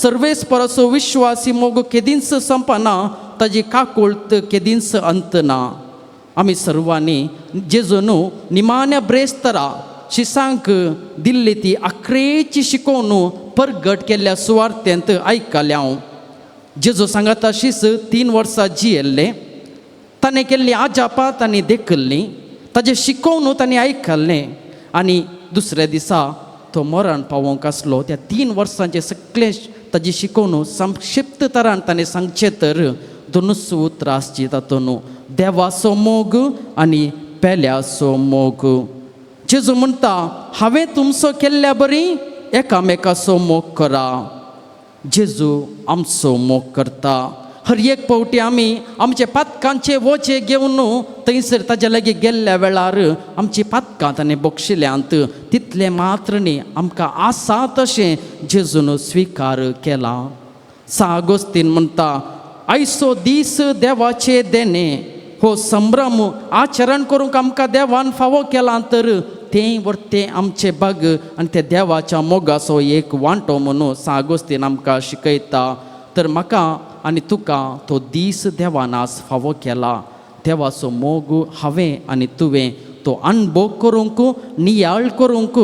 सर्वेस्पराचो विश्वासी मोग केदींच संपना, ताजी काकुळत केदींच अंत ना. आमी सर्वांनी जेजून निमाण्या ब्रेस्तरा शिसांक दिल्ली ती अकरेची शिकोवन परगट केल्ल्या सुवार्थेंत आयकल्या. जेजू सांगता शिस 3 वर्सां जियेल्ले, ताणें केल्ली आजापां तांणी देखल्लीं, ताजें शिकोवन तांणी आयकल्लें आनी दुसऱ्या दिसा तो मरण पावोंक आसलो. त्या 3 वर्सांचे सगळें ताजी शिकोवन संक्षिप्त तरान ताणें सांगचें तर 2 उतरां आसची तातूंत देवाचो मोग आनी पेल्याचो मोग. जेजू म्हणटा हांवें तुमचो केल्ल्या बरी एकामेकाचो मोग करा. जेजू आमचो मोग करता. हर एक फावटी आमी आमचे पातकांचे वोचे घेवन थंयसर ताजे लागीं गेल्ल्या वेळार आमची पातकां ताणें बक्षिल्यांत तितलें मात्र न्ही, आमकां आसा तशें जेजून स्विकार केला. सागोस्तीन म्हणटा आयचो दीस देवाचे देणे हो संभ्रम आचरण करूंक आमकां देवान फावो केला तर तें वर्तें आमचें भाग आनी ते देवाच्या मोगाचो एक वांटो म्हणून सागोस्तीन आमकां शिकयता. तर म्हाका आनी तुका तो दीस देवान आज फावो केला. देवाचो मोग हांवें आनी तुवें तो अनुभव करूंक नियाळ करूंक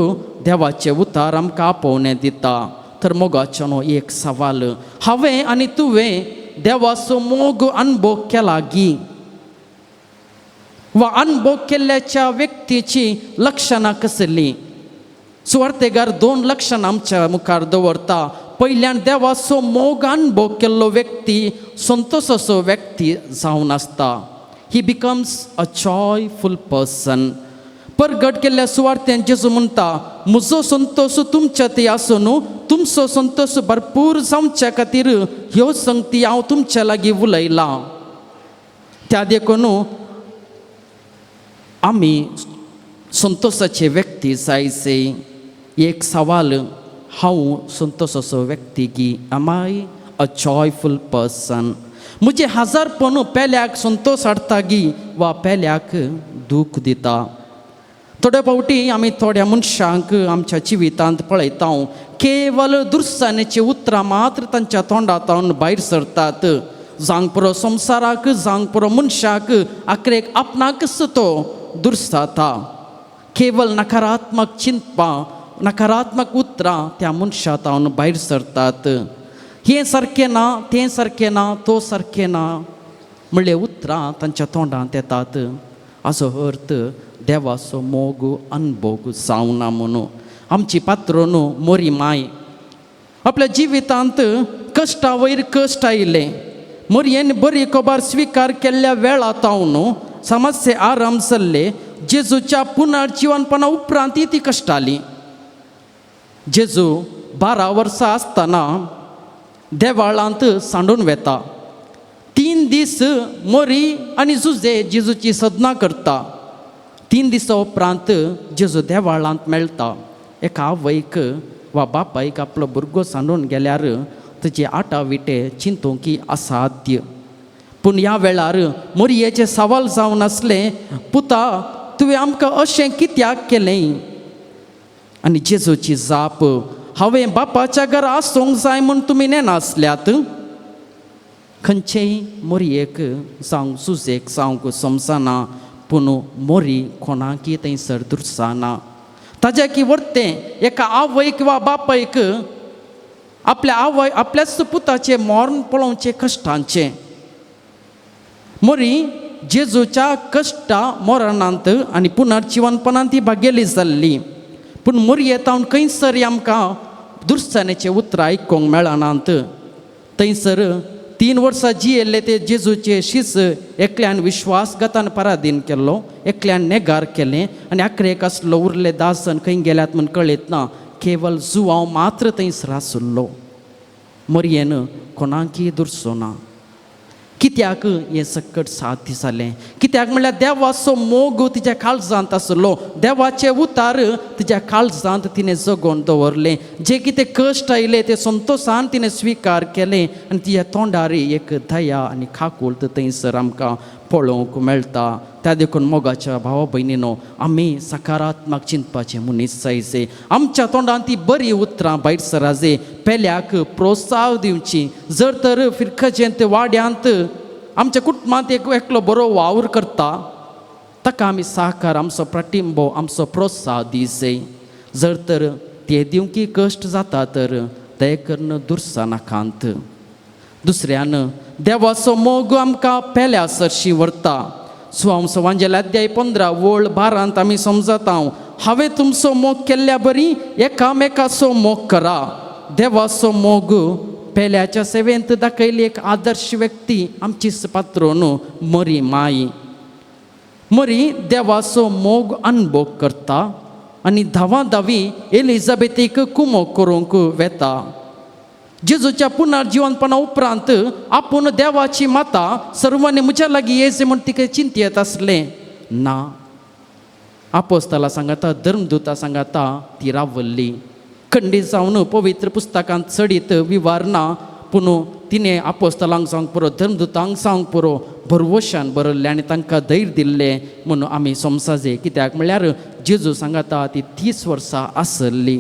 देवाचे उतार आमकां आपोवणें दिता. तर मोगाचो एक सवाल, हांवें आनी तुवें देवाचो मोग अनुभव केला गी वा अनुभव केल्ल्याच्या व्यक्तीची लक्षणां कसली? सुवार्थेगार 2 लक्षणां आमच्या मुखार दवरता. पयल्यान देवाचो मोग अनुभव केल्लो व्यक्ती संतोशाचो व्यक्ती जावन आसता. ही बिकम्स अ जॉयफूल पर्सन. परगट केल्ल्या सुवार्थ्यान जेजू म्हणटा म्हजो संतोश तुमच्यात आसून तुमचो संतोष भरपूर जावच्या खातीर ह्यो संगती हांव तुमच्या लागीं उलयला. त्या देखून आमी संतोषाचे व्यक्ती जायचे. एक सवाल हांव संतोषाचो व्यक्ती की am I a joyful person. म्हजे हजारपण पेल्याक संतोष हाडटा गी वा पेल्याक दूख दिता. थोड्या फावटी आमी थोड्या मनशांक आमच्या जिवितांत पळयता केवळ दुरसानेची उतरां मात्र तांच्या तोंडांतल्यान भायर सरतात. जांग पुरो संवसाराक जांग पुरो मनशाक आखरेक आपणाकच तो दुरसाता. केवळ नकारात्मक चिंतपां नकारात्मक उतरां त्या मनशांतल्यान भायर सरतात. हें सारकें ना तें सारकें ना तो सारकें ना म्हणले उतरां तांच्या तोंडांत येतात. हाचो अर्थ देवाचो मोग अनुभव जावना म्हणून. आमची पात्रोन मोरी माय आपल्या जिवितांत कश्टा वयर कश्ट आयले. मोरयेन बरी खबर स्विकार केल्ल्या वेळांतावन समस्ये आराम जाल्ले. जेजूच्या पुनर्जीवनपणा उपरांत ती कश्टाली. जेजू 12 वर्सां आसतना देवाळांत सांडून वेता. 3 दीस मोरी आनी जुजे जेजूची सदना करता. 3 दिसां उपरांत जेजू देवाळांत मेळटा. एका आवयक वा बापायक आपलो भुरगो सांडून गेल्यार ताचे आटाविटे चिंतूंकी असाध्य. पूण ह्या वेळार मोरयेचे सवाल जावन आसले पुता तुवें आमकां अशें कित्याक केलें. आनी जेजूची जाप हांवें बापाच्या घरा आसूंक जाय म्हूण तुमी नेनासल्यात. खंयचेय मोरयेक जावं जुजेक जावंक समजना पूण मोरी कोणाकी थंयसर दुरसाना. ताच्या की वर्तें एका आवयक वा बापायक आपल्या आपल्याच पुताचें मरण पळोवचें कश्टांचें. मोरी जेजूच्या कश्टा मरणांत आनी पुनर्जीवनपणांत ती भागेली जाल्ली. पूण मोरयेतावन खंयसर आमकां दुरसानेचे उतरां आयकूंक मेळनात. थंयसर 3 वर्सां जियेल्ले ते जेजूचे शीस एकल्यान विश्वासघातान पराधीन केल्लो. एकल्यान नेगार केलें आनी आखरेक आसलो उरले दासन खंय गेल्यात म्हूण कळयत ना. केवळ जुवांव मात्र थंयसर आसलो. मोरयेन कोणाकी दुरसो ना. कित्याक हें सकट साध्य जालें. कित्याक म्हणल्यार देवाचो मोग तिच्या काळजांत आसलो. देवाचे उतार तिच्या काळजांत तिणें जगोवन दवरलें. जे कितें कश्ट आयले ते संतोशान तिणें स्विकार केलें आनी तिच्या तोंडार एक दया आनी खाकूळट थंयसर आमकां पळोवंक मेळटा. त्या देखून मोगाच्या भावा भयणीनो आमी सकारात्मक चिंतपाचे मनीस जायचे. आमच्या तोंडांत ती बरी उतरां भायर सराजे. पेल्याक प्रोत्साह दिवची. जर तर फिरकजेंत वाड्यांत आमच्या कुटुंबांत एक एकलो बरो वावर करता ताका आमी सहकार आमचो प्रतिंबो आमचो प्रोत्साह दिवचे. जर तर ते दिवंकी कश्ट जाता तर ते करून दुरसा नाकांत. दुसऱ्यान देवाचो मोग आमकां पेल्या सरशी व्हरता. सुवांस वांजेल अध्याय 15 वळ 12 आमी समजता हांवें तुमचो मोग केल्ल्या बरी एकामेकाचो मोग करा. देवाचो मोग पेल्याच्या सेवेंत दाखयली एक आदर्श व्यक्ती आमचीच पात्रोन मोरी माय. मोरी देवाचो मोग अनुभव करता आनी धांवाधावी एलिझाबेथीक कुमो करूंक वेता. जेजूच्या पुनर्जीवनपणा उपरांत आपूण देवाची माता सर्वांनी म्हज्या लागीं येयचें म्हूण तिका चिंतयत आसलें ना. आपोस्ताला सांगता धर्मदूता सांगता ती रावल्ली. खंडीत जावन पवित्र पुस्तकांत चडीत विवारना पूण तिणें आपोस्तालांक सांगूंक पुरो धर्मदूतांक सांगूंक पुरो भरवशान बरयल्लें आनी तांकां धैर्य दिल्लें म्हूण आमी समजाजे. कित्याक म्हणल्यार जेजू सांगता ती 30 वर्सां आसली.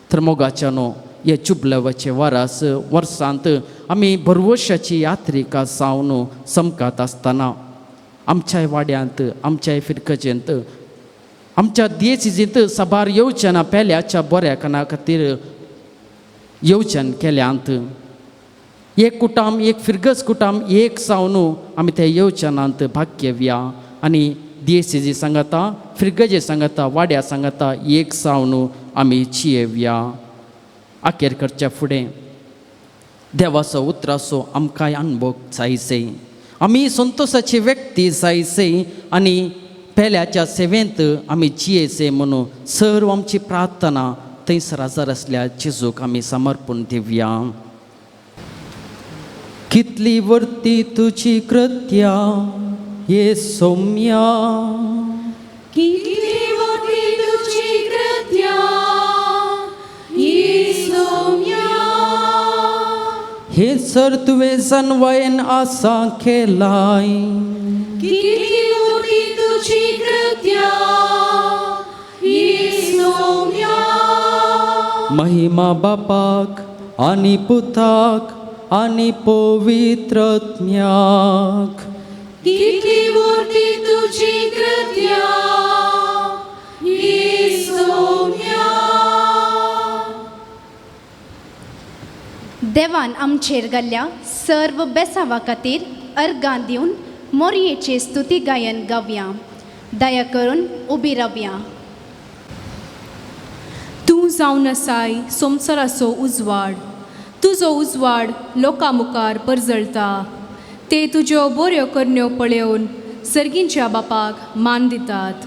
तर मोगाच्यानो हे जुबलवाचे वर्सांत आमी भरवशाची यात्रिका जावन समकात आसतना आमच्याय वाड्यांत आमच्याय फिरकजेंत आमच्या दियेचींत सभार येवचना पेल्याच्या बऱ्याकना खातीर येवचन केल्यांत एक कुटाम एक फिरगस कुटाम एक जावन आमी त्या येवचनांत भाग घेवया आनी दियेची सांगता फिरगजे सांगता वाड्या सांगता एक जावन आमी जियेवया. आखेर करच्या फुडें देवाचो उतराचो आमकांय अनुभव जायचे. आमी संतोशाचे व्यक्ती जायचे आनी पेल्याच्या सेवेंत आमी जियेचे म्हणून सर्व आमची प्रार्थना थंयसर हजर असल्या जेजूक आमी समर्पण दिवया. कितली वर्ती तुजी कृत्या ये सौम्या, कितली मोठी तुझी कृत्या ये सौम्या. हे सर तुवे जन्वयन आसा केलाय. कितली मोठी तुझी कृत्या ये सौम्या. महिमा बापाक आनी पुताक आनी पवित्र आत्म्याक. कितली मोठी तुझी कृत्या ये सौम्या. देवान आमचेर घाल्ल्या सर्व बेसावा खातीर अर्गां दिवन मोरयेचे स्तुती गायन गावया. दया करून उबी रावया. तूं जावन आसाय संवसाराचो उजवाड, तुजो उजवाड लोकां मुखार परजळटा. ते तुज्यो बऱ्यो करण्यो पळयोवन सर्गींच्या बापाक मान दितात.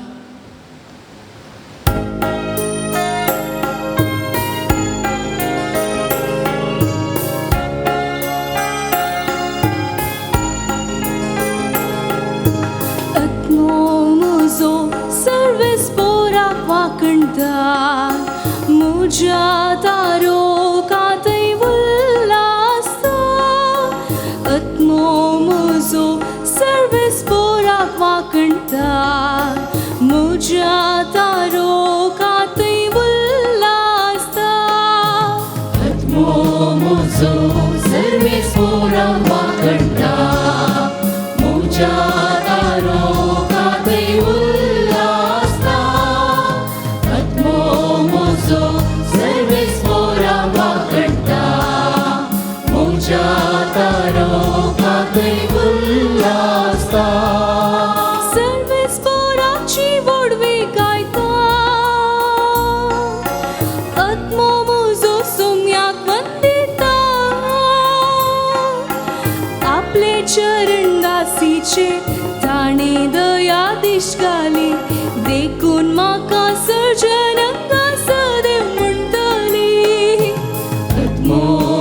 आत्मो म्हजो सर्वेस्पोराक वाकणटा, म्हज्या तारोकांतय उल्हासता. आत्मो म्हजो सर्वेस्पोराक वाकणटा, म्हज्या तारोकांतय उल्हासता. आत्मो म्हजो सर्वेस्पोराक वाकणटा, म्हज्या तारोकांतय उल्हासता. आत्मो म्हजो सर्वेस्पोराक वाकणटा, म्हज्या तारोकांतय उल्हासता. सर्वेस्पोराची वडवी गायता, आत्मो म्हजो सोम्याक वंदिता. आपले चरण दासीचे ताणे दया दिश्काली, देखून म्हाका सर्जनंगा सदैव म्हणटली. आत्मो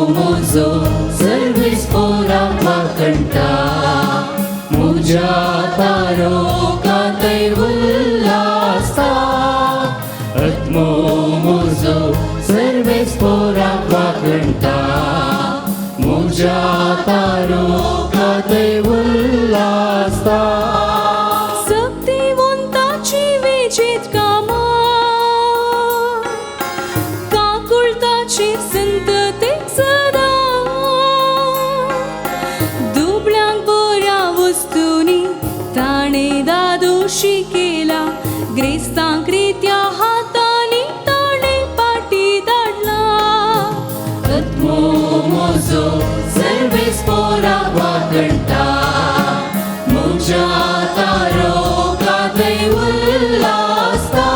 म्हजो सर्वेस्पोराक वाकणटा, म्हज्या तारोकांतय उल्हासता. आत्मो म्हजो सर्वेस्पोराक वाकणटा, म्हज्या तारोकांतय उल्हासता. सक्तिवंताची वेचीत कामां, काकुळताची संततेक सदां. दुबळ्यांक बऱ्या वस्तूंनी ताणें दादोशी केला, ग्रेस्तांक रित्या हातांनी ताणें पाटी धाडला. आत्मो म्हजो सर्वेस्पोराक वाकणटा, म्हज्या तारोकांतय उल्हासता.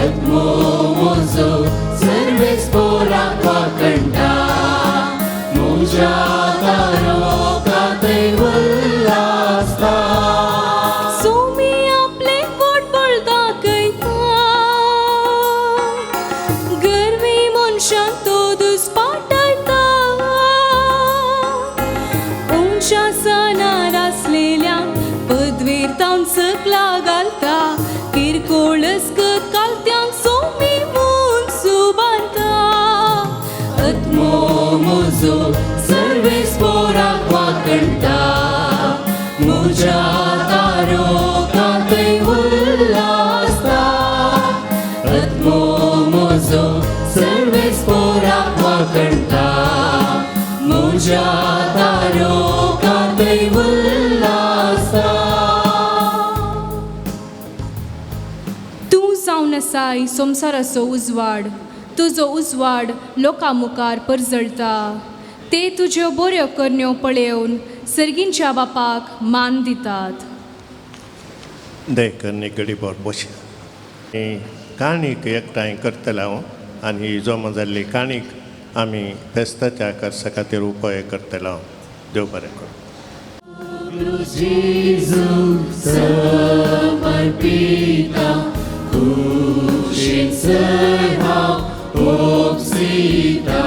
आत्मो म्हजो सर्वेस्पोराक वाकणटा, म्हज्या तारोकांतय उल्हासता. सोमी आपले फटबळ दाखयता, गर्वी मनशांक तो दुस्पाटायता. उंच्या सणार आसलेल्यांक पदवेर तावन सकला घालता, किरकोळ अस्कत कालत्यांक सोमी मुंसू बांदता. आत्मो म्हजो सर्वेस्पोराक वाकणटा, म्हज्या तारोकांतय उल्हासता. आत्मो म्हजो सर्वेस्पोराक वाकणटा, म्हज्या तारोकांतय उल्हासता. तूं जावन आसाय संवसाराचो उजवाड, तुजो उजवाड लोकां मुखार परजळटा. ते तुज्यो बऱ्यो करण्यो पळयोवन सर्गींच्या बापाक मान दितात. दयकरणी कडी बशी काणीक एकठांय करतले हांव, आनी ही जमा जाल्ली काणीक आमी फेस्ताच्या खर्चा खातीर उपाय करतले हांव. देव बरें करूं. Jesu समर्पिता कुशीन हांव ओपसिता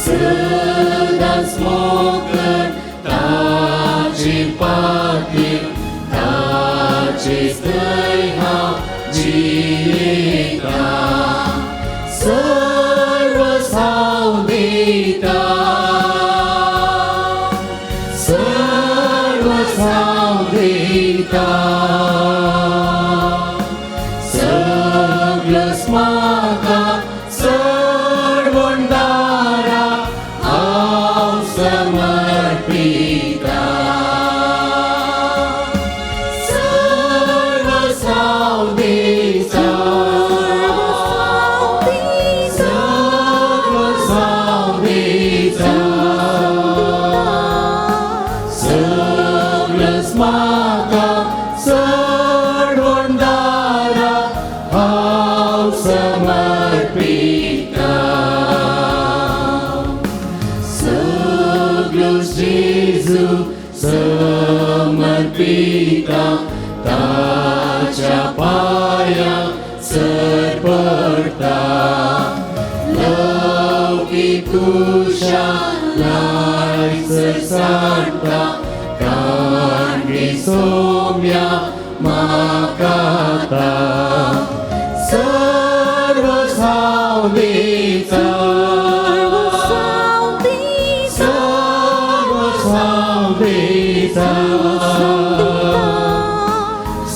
सदांच मोखर ताचेर पातीर ताचेच थंय हांव जियेता सर्वच हांव दिता सर्वच हांव दिता सगळंच म्हाका चडवणदारा हांव समर्पिता सर्वच हांव दिता सर्वच हांव दिता सगळंच म्हाका चडवणदारा हांव समर्पिता सगळोच जेजू समर्पिता ताच्या पांयां सर पडटा लौकीक कुशालायसर सांडटा कांडी सोम्या म्हाका सर्वच हांव दिता सर्वच हांव दिता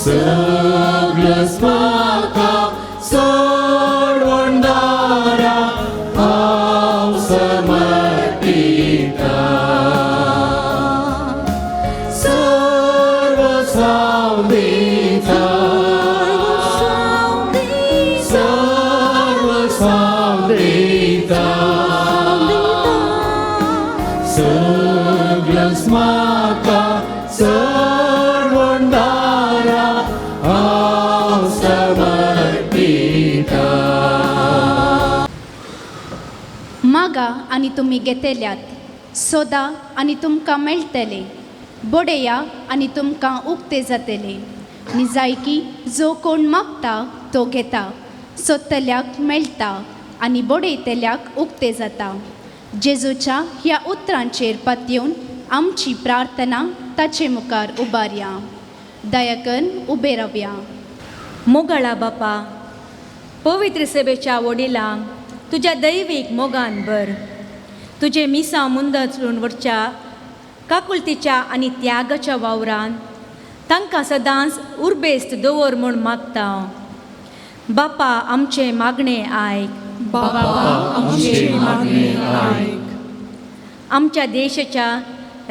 सगळंच म्हाका चडवणदारा हांव समर्पिता सर्वच हांव दिता सर्वच हांव दिता सगळंच म्हाका चडवणदारा हांव समर्पिता मागा आनी तुमी घेतल्यात सोदा आनी तुमकां मेळटले बोडया आनी तुमकां उक्ते जातले आनी जायकी जो कोण मागता तो घेता सोदतल्याक मेळटा आनी बोडयतल्याक उक्ते जाता जेजूच्या ह्या उतरांचेर पातयेवन आमची प्रार्थना ताचे मुखार उबारया दया करून उबे रावया मोगाळा बापा पवित्र सभेच्या वडिलांक तुज्या दैवीक मोगान भर तुजे मिसां मुंदचलून वरच्या काकुलतीच्या आनी त्यागाच्या वावरान तांकां सदांच उर्बेस्त दवर म्हूण मागता बापा आमचे मागणे आयक बापा आमचे मागणे आयक आमच्या देशाच्या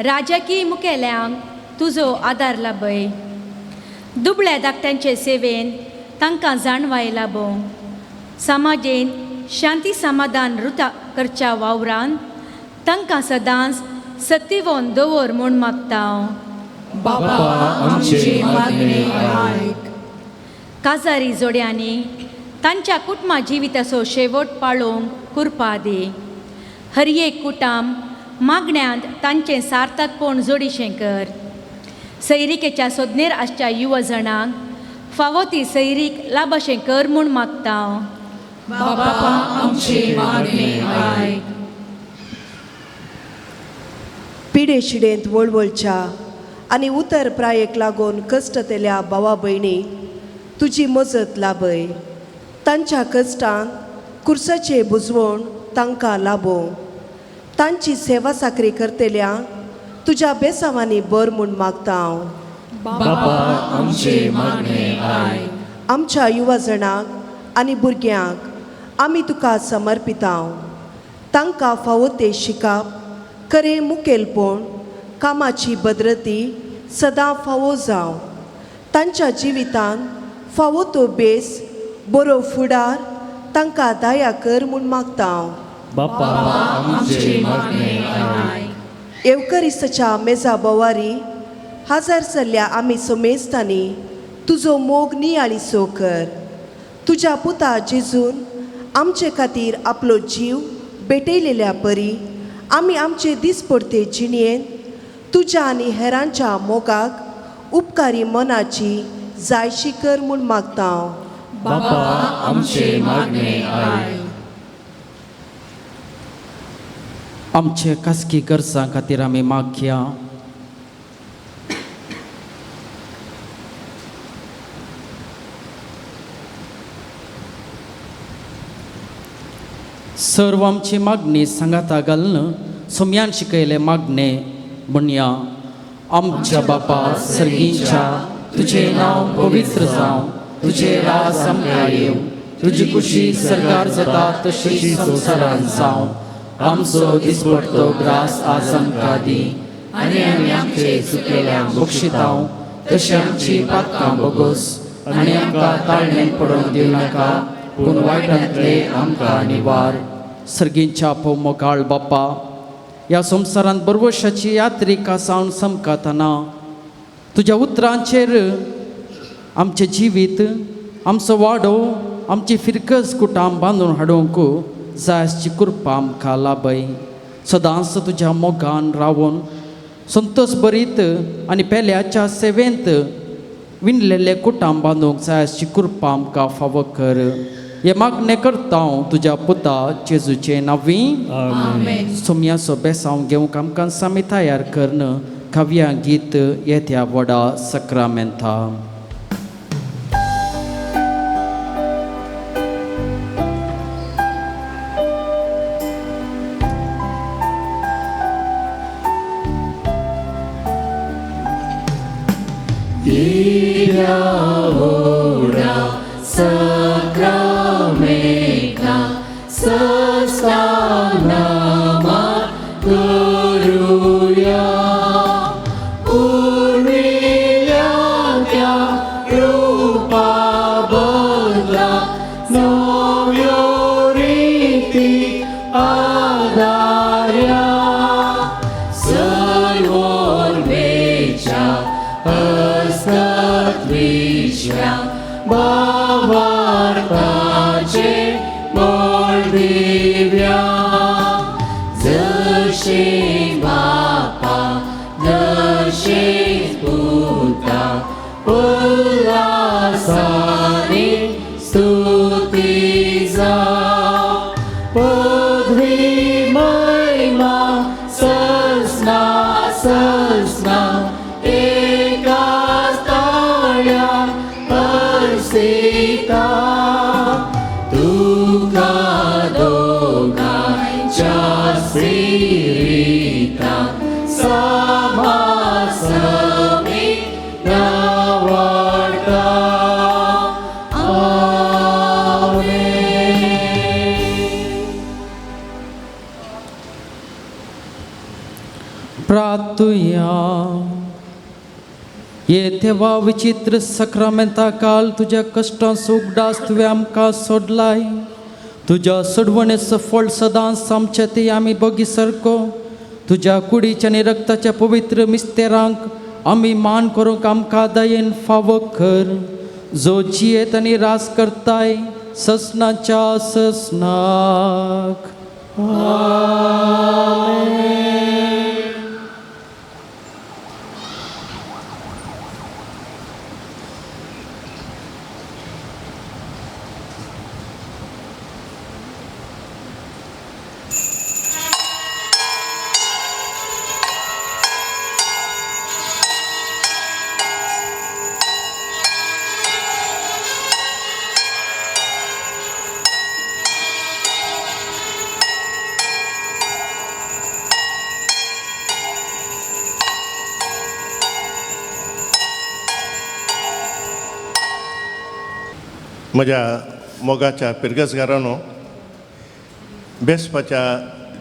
राजकीय मुखेल्यांक तुजो आदार लाभय दुबळ्या धाकट्यांचे सेवेन तांकां जाणवाय लाभो समाजेन शांती समाधान रुता करच्या वावरान तांकां सदांच सत्यवोन दवर म्हूण मागता बापा आमचे मागणे आयक काजारी जोड्यांनी तांच्या कुटुंबा जिविताचो शेवट पाळोवंक कुरपा दे हर एक कुटुंब मागण्यांत तांचें सार्थकपण जोडिशें कर सैरिकेच्या सोदनेर आसच्या युवा जाणांक फावो ती सैरीक लाभशें कर म्हूण मागता बापा आमचे मागणे आयक पिडे शिडेंत वळवळच्या आनी उतर प्रायेक लागून कश्टतेल्या भावा भयणी तुजी मजत लाभय तांच्या कश्टांत कुर्साचे बुजवण तांकां लाभो तांची सेवा साकरी करतल्या तुज्या बेसांवांनी बर म्हूण मागता हांव बापा आमचे मागणे आयक आमच्या युवा जणांक आनी भुरग्यांक आमी तुका समर्पितांव तांकां फावो ते शिकप खरें मुखेलपण कामाची बद्रती सदां फावो जावं तांच्या जिवितांत फावो तो बेस बरो फुडार तांकां दया कर म्हूण मागता हांव बापा आमचे मागणे आयक येवकरिस्ताच्या मेजा बोवारी हाजार जाल्ल्या आमी सोमेस्तांनी तुजो मोग नियाळीसो कर तुज्या पुता जेजून आमचे खातीर आपलो जीव भेटयलेल्या परी आमी आमचे दिसपडते जिणयेन तुज्या आनी हेरांच्या मोगाक उपकारी मनाची जायशी कर म्हूण मागता हांव. बापा आमचे मागणे आय. आमचे खासगी गरजां खातीर आमी मागया. सर्व आमची मागणी सांगाता घालून सोम्यान शिकयले मागणे म्हणया. आमच्या बापा सर्गींच्या तुझे नांव पवित्र जावं, तुझे राज आमकां येवं, तुजी खुशी सरकार जाता तशी संवसारांत जावं. आमचो दिसपडटो ग्रास आज आमकां दी, आनी आमी आमचे चुकेल्यांक बक्षितांव तशी आमची पातकां बोगोस, आनी आमकां ताळणेंत पडोवंक दिवं नाका, पूण वायटांतले आमकां निवार. सर्गींच्या मोगाळ बाप्पा, ह्या संवसारांत बरवशाची यात्रिका सावन समकातना तुज्या उतरांचेर आमचें जिवीत, आमचो वाडो, आमची फिरकस कुटाम बांदून हाडूंक जाय आसची कृपा आमकां लाभय. सदांच तुज्या मोगान रावून संतोश भरीत आनी पेल्याच्या सेवेंत विणलेले कुटाम बांदूंक जाय आसची कृपा आमकां फावो कर. हे मागणें करता हांव तुज्या पुता जेजूचे नांवी. सोम्याचो बेसांव घेवंक आमकां सामी तयार करन काव्या गीत येत्या व्हडा सक्रामेंता. प्रार्थुया. ये तेव्हा विचित्र सक्रामेंता काल तुझ्या कष्टांचो उगडास तुवें आमकां सोडलाय. तुज्या सोडवणेचो फळ सदांच आमचे ते आमी बगी सारको तुज्या कुडीच्या आनी रक्ताच्या पवित्र मिस्तेरांक आमी मान करूंक आमकां दयेन फावो कर, जो जियेत आनी रास करताय ससनाच्या ससनाक. म्हज्या मोगाच्या पिरगसगारांनो, बेसपाच्या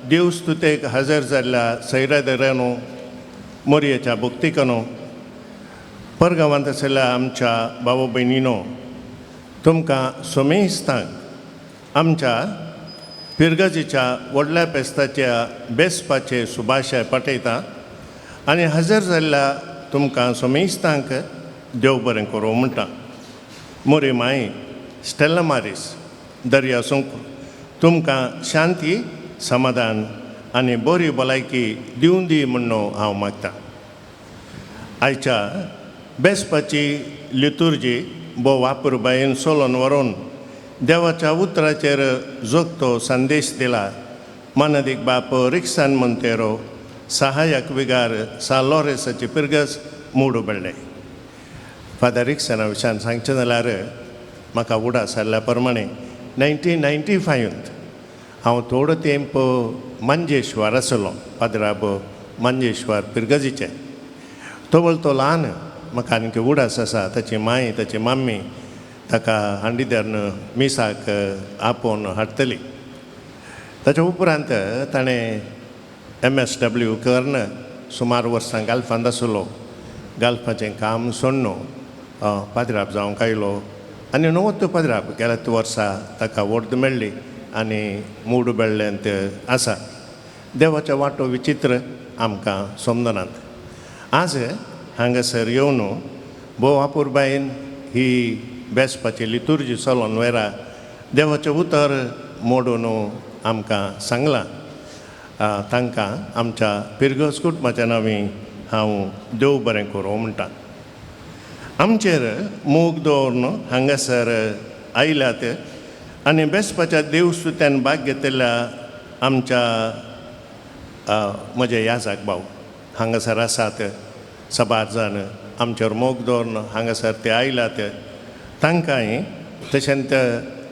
देवस्तुतेक हजर जाल्ल्या सैरादेरांनो, मोरयेच्या भक्तिकांनो, परगांवांत आशिल्ल्या आमच्या भाव भयणींनो, तुमकां सोमेस्तांक आमच्या पिरगजीच्या व्हडल्या फेस्ताच्या बेसपाचे शुभाशय पाठयता आनी हजर जाल्ल्या तुमकां सोमेस्तांक देव बरें करूं म्हणटा. मोरी माई स्टेला मारीस दर्या सुंक तुमकां शांती, समाधान आनी बरी भलायकी दिवन दी म्हणून हांव मागतां. आयच्या बेसपाची लितुर्जी बो वापुरबायेन सोलोन व्हरून देवाच्या उतराचेर जोगतो संदेश दिला. मनदीक बाप रिक्सान मोंतेरो सहाय्यक विगार सा लॉरेसाची पिरगस मूड उबळ्ळे. फादर रिक्सना विशयान सांगचें जाल्यार म्हाका उडास आसल्या प्रमाणे 1995 हांव थोडो तेंप मंजेश्वर आसलो पाद्राब मंजेश्वर पिरगजीचे. तो ल्हान म्हाका आनीक उडास आसा. ताची माय ताची मम्मी ताका हांडीधरण मिसाक आपोवन हाडटली. ताच्या उपरांत ताणें MSW कर्ण सुमार वर्सां गाल्फांत आसलो. गाल्फाचें काम सोडून पाद्राब जावंक आयलो आनी 90 पाद्राब गेल्या वर्सा ताका वोर्द मेळ्ळी आनी मूड बेळ्ळेंत आसा. देवाचो वांटो विचित्र आमकां समजनात. आज हांगासर येवन भोव आपुरबायेन ही बेसपाची लितुर्जी चलोन वेरा देवाचें उतर मोडून आमकां सांगलां. तांकां आमच्या पिरगस कुटुंबाच्या नांवी हांव देव बरें करूं म्हणटा. आमचेर मोग दवरून हांगासर आयल्यात आनी बेसपाच्या देवस्तुत्यान भाग घेतिल्ल्या आमच्या म्हजे याजाक भाव हांगासर आसात. साबार जाण आमचेर मोग दवरून हांगासर ते आयल्यात. तांकांय तशेंच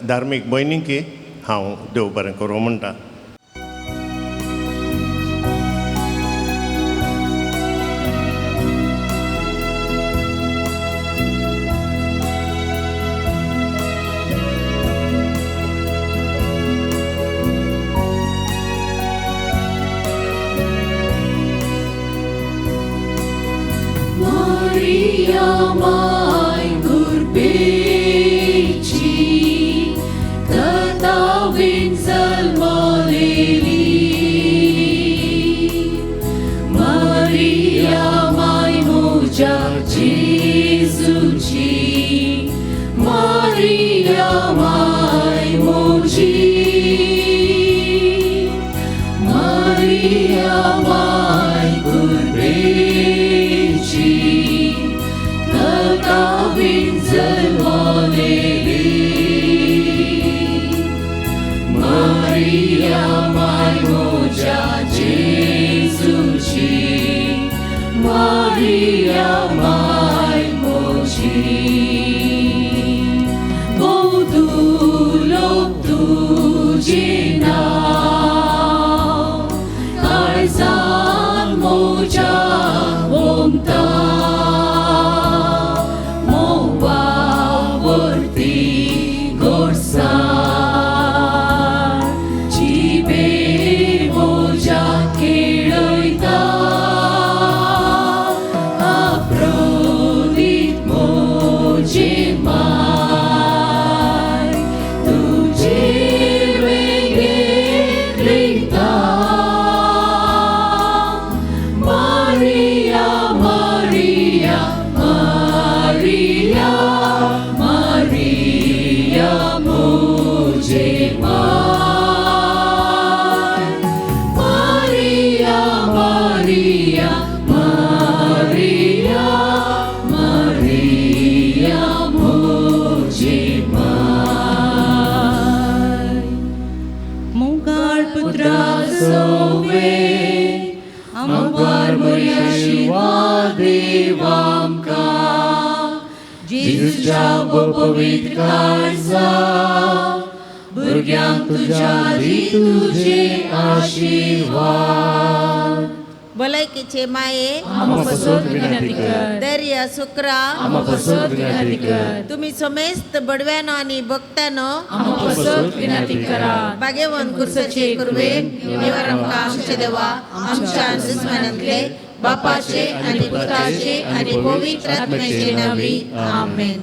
धार्मीक भयणीकी हांव देव बरें करूं म्हणटा. पवित्र काळजा भुरग्यांक तुज्या दी तुजे आशीर्वाद. भलायकेचे माये विनंती कर. धैर्य सुकरा विनंती कर. तुम्ही समेस्त बडव्यानो आणि भक्तानो विनंती करा. भाग्यवान कुर्साचे कुरवे देवार आमकां आमचे देवा आमच्या दुस्मनांतले बापाचे आणि पुताचे आणि पवित्र आत्म्याचे नावी आमेन.